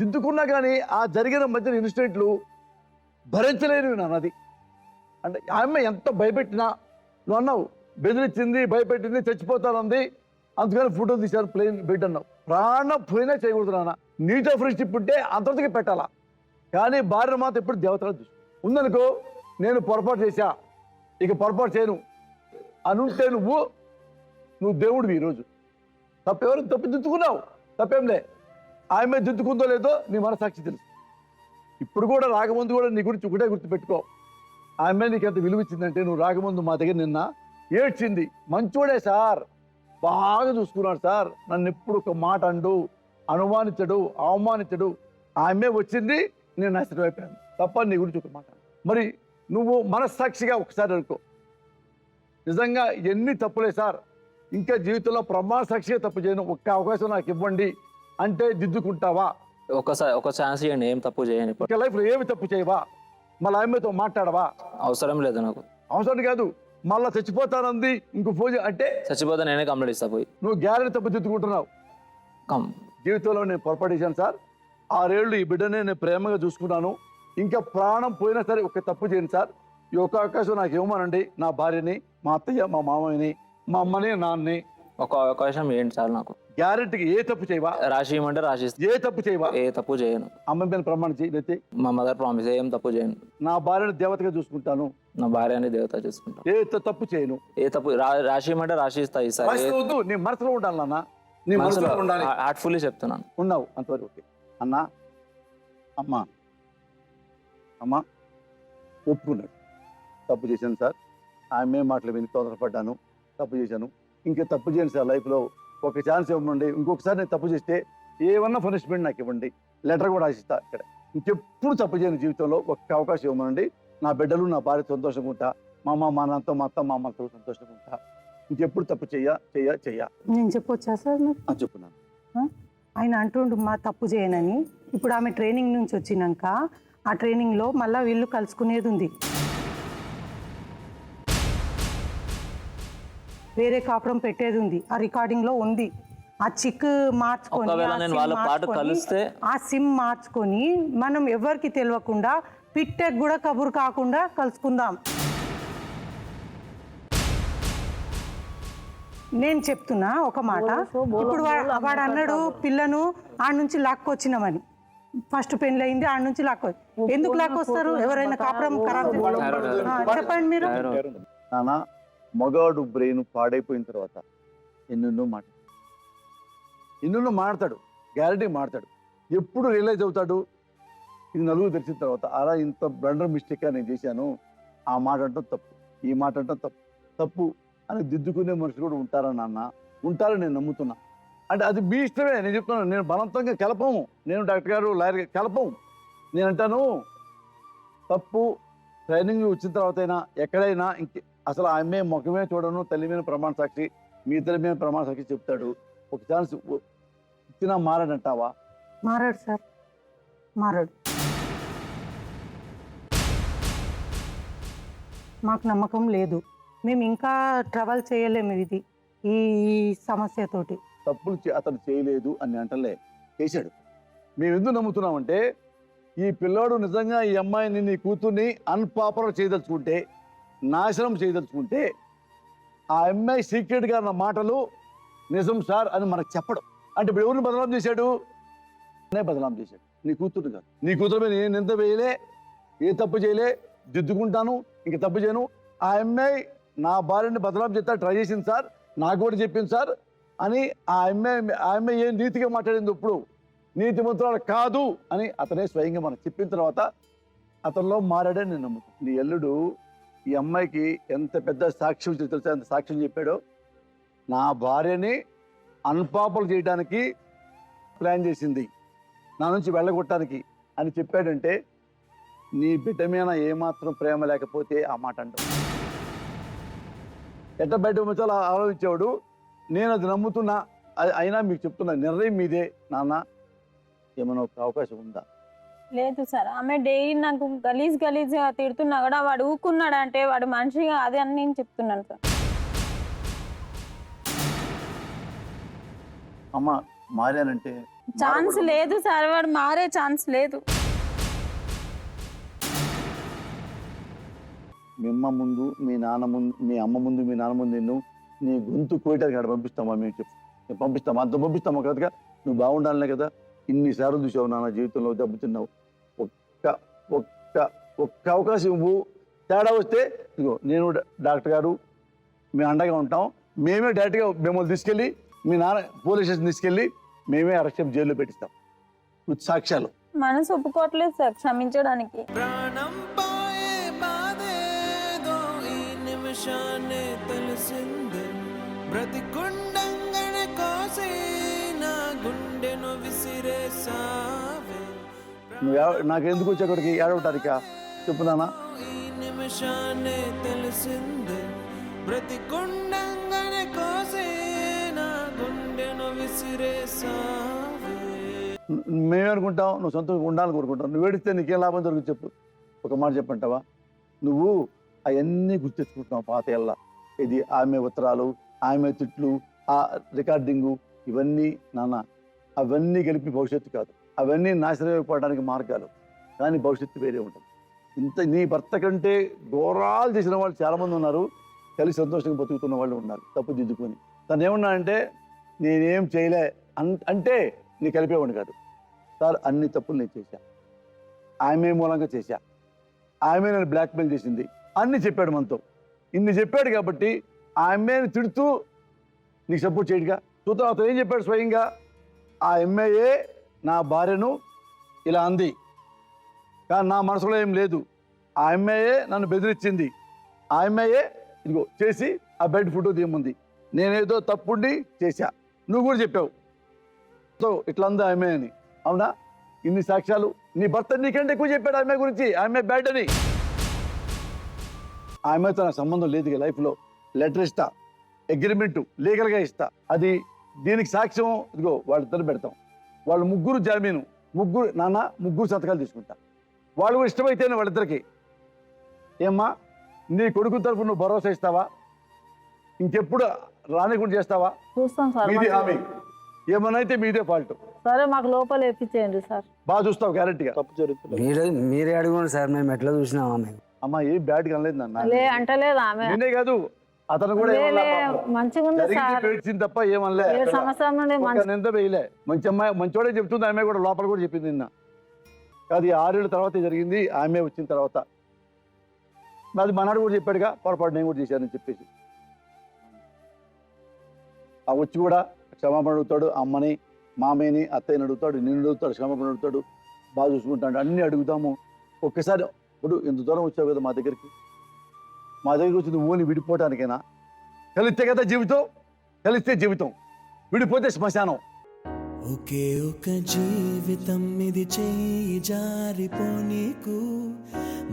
దిద్దుకున్నా కానీ ఆ జరిగిన మధ్యన ఇన్సిడెంట్లు భరించలేనివి నాన్న. అది అంటే ఆ అమ్మాయి ఎంత భయపెట్టినా, నువ్వు అన్నావు బెదిరించింది, భయపెట్టింది, చచ్చిపోతానంది, అందుకని ఫోటో తీశారు ప్లేన్ బెడ్ అన్నావు. ప్రాణం పోయినా చేయకూడదు నాన్న. నీట్ ఆఫ్ ఫ్రెండ్షిప్ ఉంటే అంతటికి పెట్టాలా, కానీ భార్య మాత్రం ఎప్పుడు దేవతగా చూసు ఉందనుకో. నేను పొరపాటు చేశా, ఇక పొరపాటు చేయను అనుంటే నువ్వు దేవుడివి. ఈరోజు తప్పెవరు దిద్దుకున్నావు, తప్పేంలే. ఆమె దిద్దుకుందో లేదో నీ మనసాక్షి తెలుసు. ఇప్పుడు కూడా రాకముందు కూడా నీ గురించి ఒకటే గుర్తుపెట్టుకో. ఆమె నీకు ఎంత విలువ ఇచ్చిందంటే, నువ్వు రాకముందు మా దగ్గర నిన్న ఏడ్చింది. మంచోడే సార్, బాగా చూసుకున్నాడు సార్, నన్ను ఎప్పుడు ఒక మాట అండు, అనుమానించడు, అవమానించడు. ఆమె వచ్చింది, నేను నాశనం అయిపోయాను తప్ప నీ గురించి ఒక మాట. మరి నువ్వు మనస్సాక్షిగా ఒకసారి అనుకో, నిజంగా ఎన్ని తప్పులే సార్, ఇంకా జీవితంలో ప్రమాణ సాక్షిగా తప్పు చేయను, ఒక్క అవకాశం నాకు ఇవ్వండి అంటే దిద్దుకుంటావా? ఒక ఛాన్స్ ఇవ్వండి, ఏం తప్పు చేయను. ఇంకా లైఫ్లో ఏమి తప్పు చేయవా? మళ్ళీ ఆమెతో మాట్లాడవా? అవసరం లేదు నాకు. అవసరం కాదు, మళ్ళీ చచ్చిపోతానంది ఇంకో పూజ అంటే చచ్చిపోతే నేనే కంప్లీట్ ఇస్తా పోయి. నువ్వు గ్యారెంటీ తప్పు దిద్దుకుంటున్నావు. జీవితంలో నేను పొరపాటు సార్. 6 ఏళ్ళు ఈ బిడ్డనే నేను ప్రేమగా చూసుకున్నాను, ఇంకా ప్రాణం పోయినా సరే ఒక తప్పు చేయను సార్. ఈ ఒక్క అవకాశం నాకు ఇవ్వమనండి. నా భార్యని, మా అత్తయ్య, మా మామయ్యని, మా అమ్మని, నాన్నని ఒక అవకాశం ఏంటి సార్ నాకు. గ్యారెంటీకి ఏ తప్పు చేయవా? రాసి ఇవ్వమంటే రాసిస్తా. ఏ తప్పు చేయవా? ఏ తప్పు చేయను. అమ్మ మీద ప్రమాణం చేయి. మా మదర్ ప్రామిస్, ఏం తప్పు చేయను. నా భార్యను దేవతగా చూసుకుంటాను, నా భార్యని దేవత చూసుకుంటాను, ఏ తప్పు చేయను. ఏ తప్పు రాసి ఇవ్వమంటే రాసిస్తా. నీ మనసులో ఉండాలి నాన్న, నీ మనసులో ఉండాలి. హార్ట్ఫుల్లీ చెప్తున్నాను. ఉన్నావు అంతవరకు ఓకే. అన్నా, అమ్మ ఒప్పుకున్నాడు, తప్పు చేశాను సార్, ఆమె మాటలు విని తొందరపడ్డాను, తప్పు చేశాను, ఇంకా తప్పు చేయను సార్, లైఫ్లో ఒక ఛాన్స్ ఇవ్వండి, ఇంకొకసారి నేను తప్పు చేస్తే ఏమన్నా పనిష్మెంట్ నాకు ఇవ్వండి, లెటర్ కూడా రాసిస్తా. ఇక్కడ ఇంకెప్పుడు తప్పు చేయను, జీవితంలో ఒక్క అవకాశం ఇవ్వమనండి. నా బిడ్డలు, నా భార్య సంతోషంగా ఉంటా, మా అమ్మ, మా నాన్నతో, మా అత్త, మా అమ్మతో సంతోషంగా ఉంటా. ఇంకెప్పుడు తప్పు చెయ్య. నేను చెప్పొచ్చా సార్? చెప్పున్నాను. ఆయన అంటుండు మా తప్పు చేయనని. ఇప్పుడు ఆమె ట్రైనింగ్ నుంచి వచ్చినాక ఆ ట్రైనింగ్లో మళ్ళీ వీళ్ళు కలుసుకునేది ఉంది, వేరే కాపురం పెట్టేది ఉంది, ఆ రికార్డింగ్లో ఉంది. ఆ చిక్ మార్చుకొని ఆ సిమ్ మార్చుకొని మనం ఎవరికి తెలియకుండా పిట్టెకి కూడా కబురు కాకుండా కలుసుకుందాం. నేను చెప్తున్నా ఒక మాట. ఇప్పుడు వాడు అన్నాడు పిల్లను ఆడ నుంచి లాక్కొచ్చినామని, ఫస్ట్ పెళ్ళి అయింది, ఆడ నుంచి ఎందుకు లాక్కొస్తారు? ఎవరైనా కాపురం ఖరాబ్ చెప్పండి మీరు. నాన్న మగాడు బ్రెయిన్ పాడైపోయిన తర్వాత ఎన్నెన్నో మాట్లాడతాడు, గ్యారంటీ మాట్లాడు. ఎప్పుడు రియలైజ్ అవుతాడు, ఇది నలుగురు తెలిసిన తర్వాత అలా ఇంత బ్లండర్ మిస్టేక్గా నేను చేశాను, ఆ మాట అంటాం తప్పు, ఈ మాట అంటాం తప్పు అని దిద్దుకునే మనుషులు కూడా ఉంటారా నాన్న? ఉంటారని నేను నమ్ముతున్నా. అంటే అది మీ ఇష్టమే, నేను చెప్తున్నాను. నేను బలవంతంగా కలపము, నేను డాక్టర్ గారు లాయర్ కలపము. నేను అంటాను తప్పు ట్రైనింగ్ వచ్చిన తర్వాత అయినా ఎక్కడైనా అసలు ఆమె ముఖమే చూడను, తల్లి మీద ప్రమాణ సాక్షి, మీ ఇద్దరి మీద ప్రమాణ సాక్షి చెప్తాడు. ఒక ఛాన్స్ ఇచ్చినా మారాడంటావా? మారాడు సార్, మారాడు. మాకు నమ్మకం లేదు, మేము ఇంకా ట్రావెల్ చేయలేము ఇది ఈ సమస్యతోటి. తప్పులు అతను చేయలేదు అని అంటలే, చేశాడు. మేము ఎందుకు నమ్ముతున్నామంటే ఈ పిల్లాడు నిజంగా ఈ అమ్మాయిని, నీ కూతుర్ని అన్పాపులర్ చేయదలుచుకుంటే, నాశనం చేయదలుచుకుంటే, ఆ అమ్మాయి సీక్రెట్గా అన్న మాటలు నిజం సార్ అని మనకు చెప్పడం. అంటే ఇప్పుడు ఎవరిని బదనాం చేశాడు? బదనాం చేశాడు, నీ కూతురు కాదు. నీ కూతురు మీద నేను ఎంత వేయలే, ఏ తప్పు చేయలే, దిద్దుకుంటాను, ఇంక తప్పు చేయను. ఆ అమ్మాయి నా భార్యని బదనాం చేస్తా ట్రై చేసింది సార్, నాకు కూడా చెప్పింది సార్ అని ఆ అమ్మాయి ఏం నీతిగా మాట్లాడింది, ఇప్పుడు నీతిమంతురాలు కాదు అని అతనే స్వయంగా మనకు చెప్పిన తర్వాత అతనిలో మారాడని నేను నమ్ముతాను. నీ అల్లుడు ఈ అమ్మాయికి ఎంత పెద్ద సాక్ష్యం తెలుసా, ఎంత సాక్ష్యం చెప్పాడో. నా భార్యని అన్పాపులు చేయడానికి ప్లాన్ చేసింది, నా నుంచి వెళ్ళగొట్టడానికి అని చెప్పాడంటే నీ బిడ్డ మీద ఏమాత్రం ప్రేమ లేకపోతే ఆ మాట అంటావు. ఎట్ట బయట వచ్చాలో ఆలోచించేవాడు. నేను అది నమ్ముతున్నా, అయినా మీకు చెప్తున్నా, నిర్ణయం మీదే నాన్న. ఏమైనా ఒక అవకాశం ఉందా? లేదు సార్, ఆమె డైలీ నాకు గలీజ్గా తిడుతున్నా కూడా వాడు ఊకున్నాడు అంటే వాడు మనిషిగా అదే అని నేను చెప్తున్నాను సార్. అమ్మ మారానంటే ఛాన్స్ లేదు సార్, వాడు మారే ఛాన్స్ లేదు. మీ అమ్మ ముందు, మీ నాన్న ముందు, మీ అమ్మ ముందు, మీ నాన్న ముందు నిన్ను నీ గొంతు కోయటానికి అక్కడ పంపిస్తామా? మేము చెప్పు, నేను పంపిస్తామా? అంత పంపిస్తామా కదగా? నువ్వు బాగుండాలనే కదా ఇన్నిసార్లు చూసావు నాన్న జీవితంలో, దెబ్బతిన్నావు. ఒక్క అవకాశం ఇవ్వు, తేడా వస్తే ఇదిగో నేను డాక్టర్ గారు మేము అండగా ఉంటాం. మేమే డైరెక్ట్గా మిమ్మల్ని తీసుకెళ్ళి మీ నాన్న పోలీస్ స్టేషన్ తీసుకెళ్ళి మేమే అరెస్ట్ చేసి జైల్లో పెట్టిస్తాం విత్ సాక్ష్యాలు. మనసు ఒప్పుకోవట్లేదు సార్ క్షమించడానికి. నాకు ఎందుకు వచ్చి అక్కడికి ఏడవటానిక చెప్పు నాన్న? మేమేమనుకుంటాం, నువ్వు సొంతంగా ఉండాలని కోరుకుంటావు. నువ్వు ఏడిస్తే నీకేం లాభం దొరుకుతుంది చెప్పు? ఒక మాట చెప్పంటావా? నువ్వు అవన్నీ గుర్తించుకుంటున్నావు పాత ఎల్లా. ఇది ఆమె ఉత్తరాలు, ఆమె తిట్లు, ఆ రికార్డింగు, ఇవన్నీ నాన్న అవన్నీ కలిపి భవిష్యత్తు కాదు. అవన్నీ నాశనం అయిపోవడానికి మార్గాలు, కానీ భవిష్యత్తు వేరే ఉంటుంది. ఇంత నీ భర్త కంటే ఘోరాలు చేసిన వాళ్ళు చాలామంది ఉన్నారు, కలిసి సంతోషంగా బతుకుతున్న వాళ్ళు ఉన్నారు తప్పు దిద్దుకొని. తను ఏమన్నా అంటే నేనేం చేయలే అంటే నీ కలిపేవాడిని కాదు సార్. అన్ని తప్పులు నేను చేశా, ఆమె మూలంగా చేశా, ఆమె నన్ను బ్లాక్మెయిల్ చేసింది అన్నీ చెప్పాడు మనతో. ఇన్ని చెప్పాడు కాబట్టి ఆ అమ్మాయిని తిడుతూ నీకు సపోర్ట్ చేయడుగా. చూద్దాం అతను ఏం చెప్పాడు స్వయంగా. ఆ అమ్మాయే నా భార్యను ఇలా అంది, కానీ నా మనసులో ఏం లేదు. ఆ అమ్మాయే నన్ను బెదిరించింది, ఆ అమ్మాయే ఇదిగో చేసి ఆ బెడ్ ఫోటో తీయమంది. నేనేదో తప్పుండి చేశా, నువ్వు కూడా చెప్పావు సో ఇట్లా అందా ఆమె అని. అవునా? ఇన్ని సాక్ష్యాలు. నీ భర్త నీకంటే ఎక్కువ చెప్పాడు ఆమె గురించి, ఆమె బ్యాడ్ అని. ఆమెతో నాకు సంబంధం లేదు లైఫ్లో. లెటర్ ఇస్తా, అగ్రిమెంటు లీగల్గా ఇస్తా, అది దీనికి సాక్ష్యం ఇదిగో వాళ్ళిద్దరు పెడతాం. వాళ్ళు ముగ్గురు జామీను, ముగ్గురు నాన్న ముగ్గురు సంతకాలు తీసుకుంటా. వాళ్ళు కూడా ఇష్టమైతేనే వాళ్ళిద్దరికి. ఏమ్మా నీ కొడుకు తరఫున నువ్వు భరోసా ఇస్తావా? ఇంకెప్పుడు రానికుండా చేస్తావా? చూస్తాం సార్. మీది హామీ, ఏమన్నా అయితే మీదే ఫాల్ట్. సరే మాకు లోపల వేపించేయండి సార్. బాగా చూస్తావు గ్యారెంటీగా. తప్పు జరుగుతుంది. మీరే అడుగుకోండి సార్, మేము ఎట్లా చూసినామా? మేము అమ్మా ఏం బ్యాడ్ కనలేదు నాన్న. లే అంటలేదు ఆమె. నేనే కాదు అతను కూడా మంచిగా ఉంది సార్, పేర్చింది తప్ప ఏమనలే. ఏ సంవత్సరం నుండి ఎంత వేయలే. మంచి అమ్మాయి, మంచోడే చెప్తుంది. ఆమె కూడా లోపల కూడా చెప్పింది నిన్న. అది 6 ఏళ్ళ తర్వాత జరిగింది, ఆమె వచ్చిన తర్వాత. అది మనాడు కూడా చెప్పాడుగా, పొరపాటు నేను కూడా చేశానని చెప్పేసి. ఆ వచ్చి కూడా క్షమాపణ అడుగుతాడు, అమ్మని మామయ్యని అత్తయ్యని అడుగుతాడు, నిన్ను అడుగుతాడు, క్షమాపణ అడుగుతాడు, బాగా చూసుకుంటాడు, అన్నీ అడుగుతాము. ఒక్కసారి ఇప్పుడు ఇంత దూరం వచ్చావు కదా మా దగ్గరికి వచ్చింది ఓని విడిపోవటానికైనా? కలిస్తే కదా జీవితం, కలిస్తే జీవితం, విడిపోతే శ్మశానం. ఒకే ఒక జీవితం ఇది, చేయి జారిపోనీకు,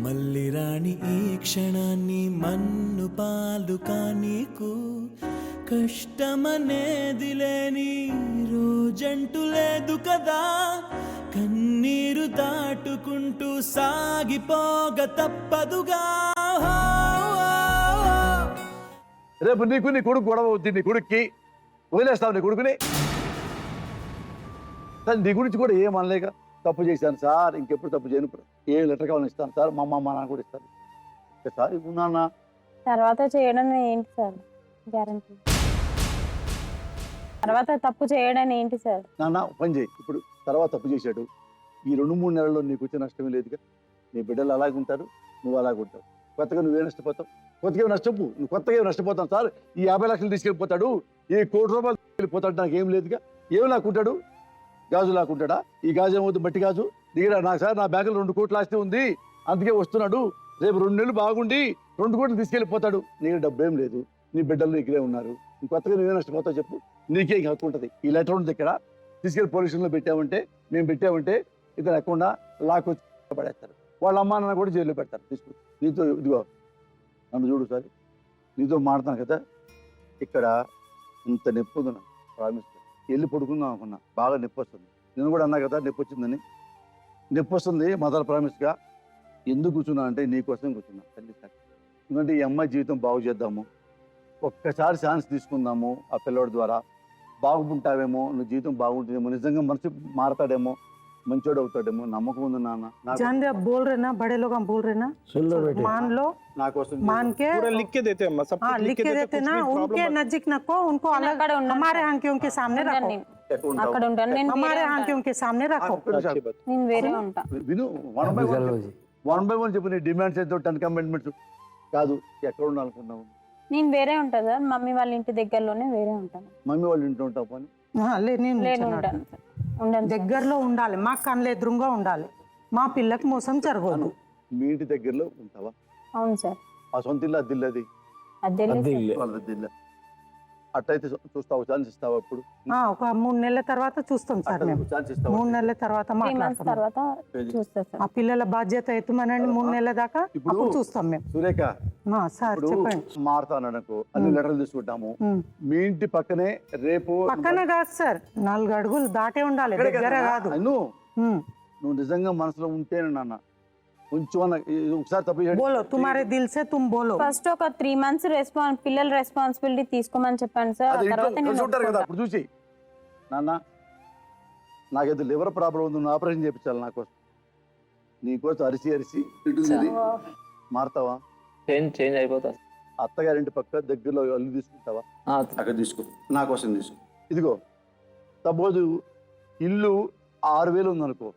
మళ్ళీ రాణి ఈ క్షణాన్ని మన్ను పాలు కానీకు, కష్టమనేది లేని రోజంటూ లేదు కదా, కన్నీరు దాటుకుంటూ సాగిపోగ తప్పదుగా. రేపు నీకు నీ కొడుకు గొడవ అవుతుంది, నీ కొడుక్కి వదిలేస్తావు నీ కొడుకుని. సార్ నీ గురించి కూడా ఏం అనలేక, తప్పు చేశాను సార్, ఇంకెప్పుడు తప్పు చేయను, ఏ లెటర్ కావాలని ఇస్తాను సార్, మా అమ్మ మా నాన్న కూడా ఇస్తాను సార్, నాన్న. తర్వాత చేయడం ఏంటి సార్ గ్యారంటీ? తర్వాత తప్పు చేయడం ఏంటి సార్? నాన్న పని చేయి, ఇప్పుడు తర్వాత తప్పు చేశాడు, ఈ 2-3 నెలల్లో నీకు వచ్చే నష్టమే లేదుగా. నీ బిడ్డలు అలాగే ఉంటారు, నువ్వు అలాగే ఉంటావు. కొత్తగా నువ్వే నష్టపోతావు, కొత్తగా నష్టపో, నువ్వు కొత్తగా నష్టపోతావు సార్. ఈ 50 లక్షలు తీసుకెళ్ళిపోతాడు, ఈ 1 కోటి రూపాయలు తీసుకెళ్ళిపోతాడు, నాకు ఏం లేదుగా. ఏం లాక్కుంటాడు? గాజు లాక్కుంటాడా? ఈ గాజు ఏమవుతుంది? మట్టి గాజు దిగరా. నాకు సార్ నా బ్యాంకులో 2 కోట్ల ఆస్తి ఉంది, అందుకే వస్తున్నాడు, రేపు 2 నెలలు బాగుండి 2 కోట్లు తీసుకెళ్ళిపోతాడు. నీకు డబ్బు ఏం లేదు, నీ బిడ్డలు ఇక్కడే ఉన్నారు, కొత్తగా నువ్వే నష్టపోతావు చెప్పు. నీకే హక్కు ఉంటుంది. ఈ లెటర్ ఉంటుంది ఇక్కడ, తీసుకెళ్ళి పోలీస్ స్టేషన్లో పెట్టామంటే, మేము పెట్టామంటే ఇతను ఎక్కకుండా లాక్ వచ్చి పడేస్తారు. వాళ్ళ అమ్మ నాన్న కూడా జైల్లో పెడతారు. తీసుకు నీతో ఇదిగో నన్ను చూడు సార్, నీతో మాట్లాడతాను కదా, ఇక్కడ ఇంత నొప్పి ఉంది నాకు, ప్రామిస్. వెళ్ళి పడుకుందాం అనుకున్నా, బాగా నొప్పి వస్తుంది. నేను కూడా అన్నా కదా నొప్పి వచ్చిందని. నొప్పి వస్తుంది మదర్ ప్రామిస్గా. ఎందుకు కూర్చున్నా అంటే నీకోసం కూర్చున్నా తల్లి సార్. ఎందుకంటే ఈ అమ్మాయి జీవితం బాగు చేద్దాము, ఒక్కసారి ఛాన్స్ తీసుకుందాము. ఆ పిల్లవాడి ద్వారా బాగుంటావేమో, నువ్వు జీవితం బాగుంటుందేమో, నిజంగా మనసు మారతాడేమో, మంచోడు అవుతాడేమో, నమ్మకం ఉంది నాన్న. जान दे, अब बोल रहे ना, बड़े लोग हम बोल रहे ना, मान लो, నా కోసం मान के पूरा लिख के देते हैं अम्मा, सब हाँ कुछ लिख के देते कुछ ना, भी उनके problem नजदीक नको, उनको अलग, అక్కడ ఉండండి हमारे సార్. हांकियों के सामने रखो, అక్కడ ఉంటాను నేను, हमारे వేరే ఉంటాను. हांकियों के सामने रखो. अच्छी बात। నేను వేరే ఉంటా. విను, 1 by 1 చెప్పు. నీ డిమాండ్స్ ఏంటో 10 కమిట్మెంట్స్ కాదు, ఎక్కడ ఉండాలనుకున్నావు? నేను వేరే ఉంటా సార్, మమ్మీ వాళ్ళ ఇంటి దగ్గరలోనే వేరే ఉంటాను. మమ్మీ వాళ్ళు ఇంట్లో ఉంటావు పని. నేను ఉంటాను సార్, ఉండను సార్. దగ్గరలో ఉండాలి, మాకు కళ్ళు ఎదురుగా ఉండాలి, మా పిల్లకి మోసం జరగదు. మీ ఇంటి దగ్గరలో ఉంటావా? అవును సార్. ఆ సొంత ఇల్లు అద్దిల్లు అది అద్దెలే వాళ్ళ అద్దిల్లు. అట్టయితే చూస్తావు, ఛాన్స్ ఇస్తావా? అప్పుడు ఒక 3 నెలల తర్వాత చూస్తాం సార్ మేము. ఛాన్స్ ఇస్తావా? 3 నెలల తర్వాత 3 months మాట్లాడతాం. తర్వాత చూస్తా సార్. ఆ పిల్లల బాధ్యత ఎత్తుమనండి 3 నెలల దాకా, ఇప్పుడు అప్పుడు చూస్తాం మేము. సురేఖ సార్ ఇప్పుడు చెప్పండి. మారుతాననుకో, అన్ని లెటర్లు తీసుకుంటాము. మీ ఇంటి పక్కనే రేపు పక్కన కాదు సార్, 4 అడుగులు దాటే ఉండాలి, దగ్గర కాదు. నువ్వు నిజంగా మనసులో ఉంటేనే నాన్న కొంచెం ఒకసారి తప్పు బోలో, తుమారే దిల్ సే తుమ్ బోలో. ఫస్ట్ ఒక 3 months పిల్లల రెస్పాన్సిబిలిటీ తీసుకోమని చెప్పాను సార్. ఆ తర్వాత నేను ఉంటారు కదా అప్పుడు చూసి, నాన్న నాకైతే లివర్ ప్రాబ్లం ఉంది, నువ్వు ఆపరేషన్ చేయించాలి నా కోసం. నీకోసం అరిసి ఇటు మారుతావా? చేంజ్ అయిపోతా. అత్తగారింటి పక్క దగ్గరలో అల్లు తీసుకుంటావా? అక్కడ తీసుకో, నా కోసం తీసుకో. ఇదిగో సపోజ్ ఇల్లు 6,000 ఉందనుకో,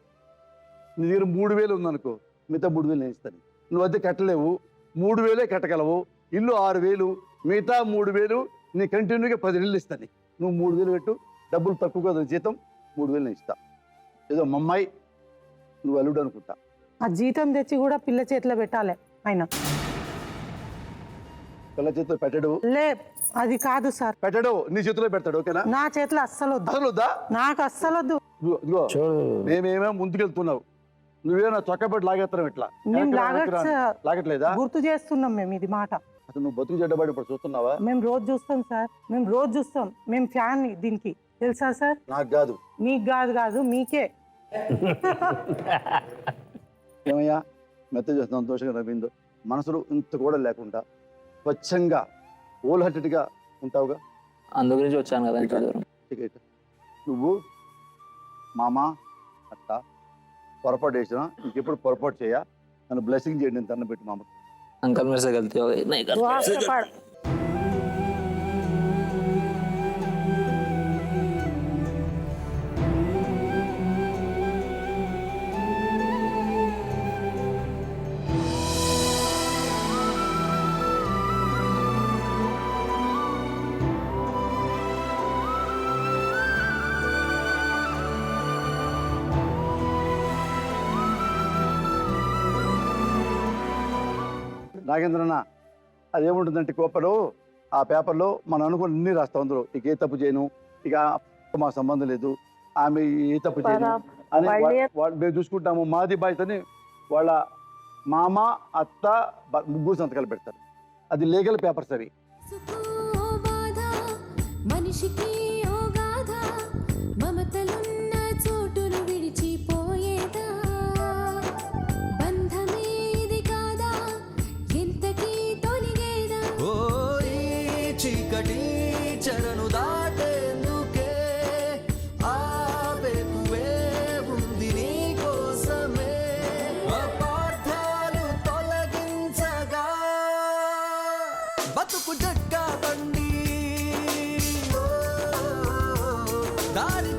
నీ దగ్గర 3,000 ఉందనుకో, మిగతా 3,000 నేను ఇస్తాను. నువ్వు అద్దె కట్టలేవు, 3,000 కట్టగలవు. ఇల్లు 6,000, మిగతా 3,000 నీ కంటిన్యూగా 10 నెలలు ఇస్తాను. నువ్వు 3,000 కట్టు, డబ్బులు తక్కువ కదా జీతం, 3,000 నేను ఇస్తా. ఏదో మమ్మాయి నువ్వు అల్లుడు అనుకుంటా. ఆ జీతం తెచ్చి కూడా పిల్ల చేతిలో పెట్టాలి ఆయన. పిల్ల చేతిలో పెట్టడు, లే అది కాదు సార్, పెట్టడు, నీ చేతిలో పెడతాడు. ఓకేనా? నా చేతిలో అస్సలు వద్దు, అసలు వద్దా? నాకు అస్సలు వద్దు. ఇదిగో మేమేమో ముందుకెళ్తున్నావు, నువ్వేనా చొక్కబెట్టి లాగేస్తాం ఇట్లా. మేము లాగట్లేదా? గుర్తు చేస్తున్నాం మేము ఇది మాట. అసలు నువ్వు బతుకు చెడ్డబడి ఇప్పుడు చూస్తున్నావా? మేము రోజు చూస్తాం సార్, మేము రోజు చూస్తాం. మేము ఫ్యాన్ దీనికి, తెలుసా సార్? నాకు కాదు, మీకు కాదు మీకే. ఏమయ్యా మెసేజ్ సంతోషంగా నవ్విందో, మనసులో ఇంత కూడా లేకుండా స్వచ్ఛంగా హోల్ హార్టెడ్గా ఉంటావుగా. అందు గురించి వచ్చాను కదా ఇంత దూరం. నువ్వు మామ అత్త పొరపాటు చేసినా ఇంకెప్పుడు పొరపాటు చేయ, నన్ను బ్లెస్సింగ్ చేయండి, నేను తన్న పెట్టి మామకి. अंकल मेरे से गलती हो गई, नहीं कर నాగేంద్రన్న అదేముంటుందంటే పేపర్లో ఆ పేపర్లో మనం అనుకుని అన్ని రాస్తాం అందులో ఇక ఏ తప్పు చేయను, ఇక మా సంబంధం లేదు, ఆమె ఏ తప్పు చేయను అని మేము చూసుకుంటాము. మాది బాధ్యతని వాళ్ళ మామ అత్త ముగ్గురు సంతకాలు పెడతారు. అది లీగల్ పేపర్స్ అవి. మనిషికి ఓ గాథ మమతలున్న చోటును విడిచిపోయేదా బంధమేది కాదా ఎంతకీ తొలిగేదా ఓ ఈ చీకటి చెరను దాటేందుకే ఆవేకువే ఉంది నీ కోసమే అపార్థాలు తొలగించగా బతుకు జట్కా బండి దారి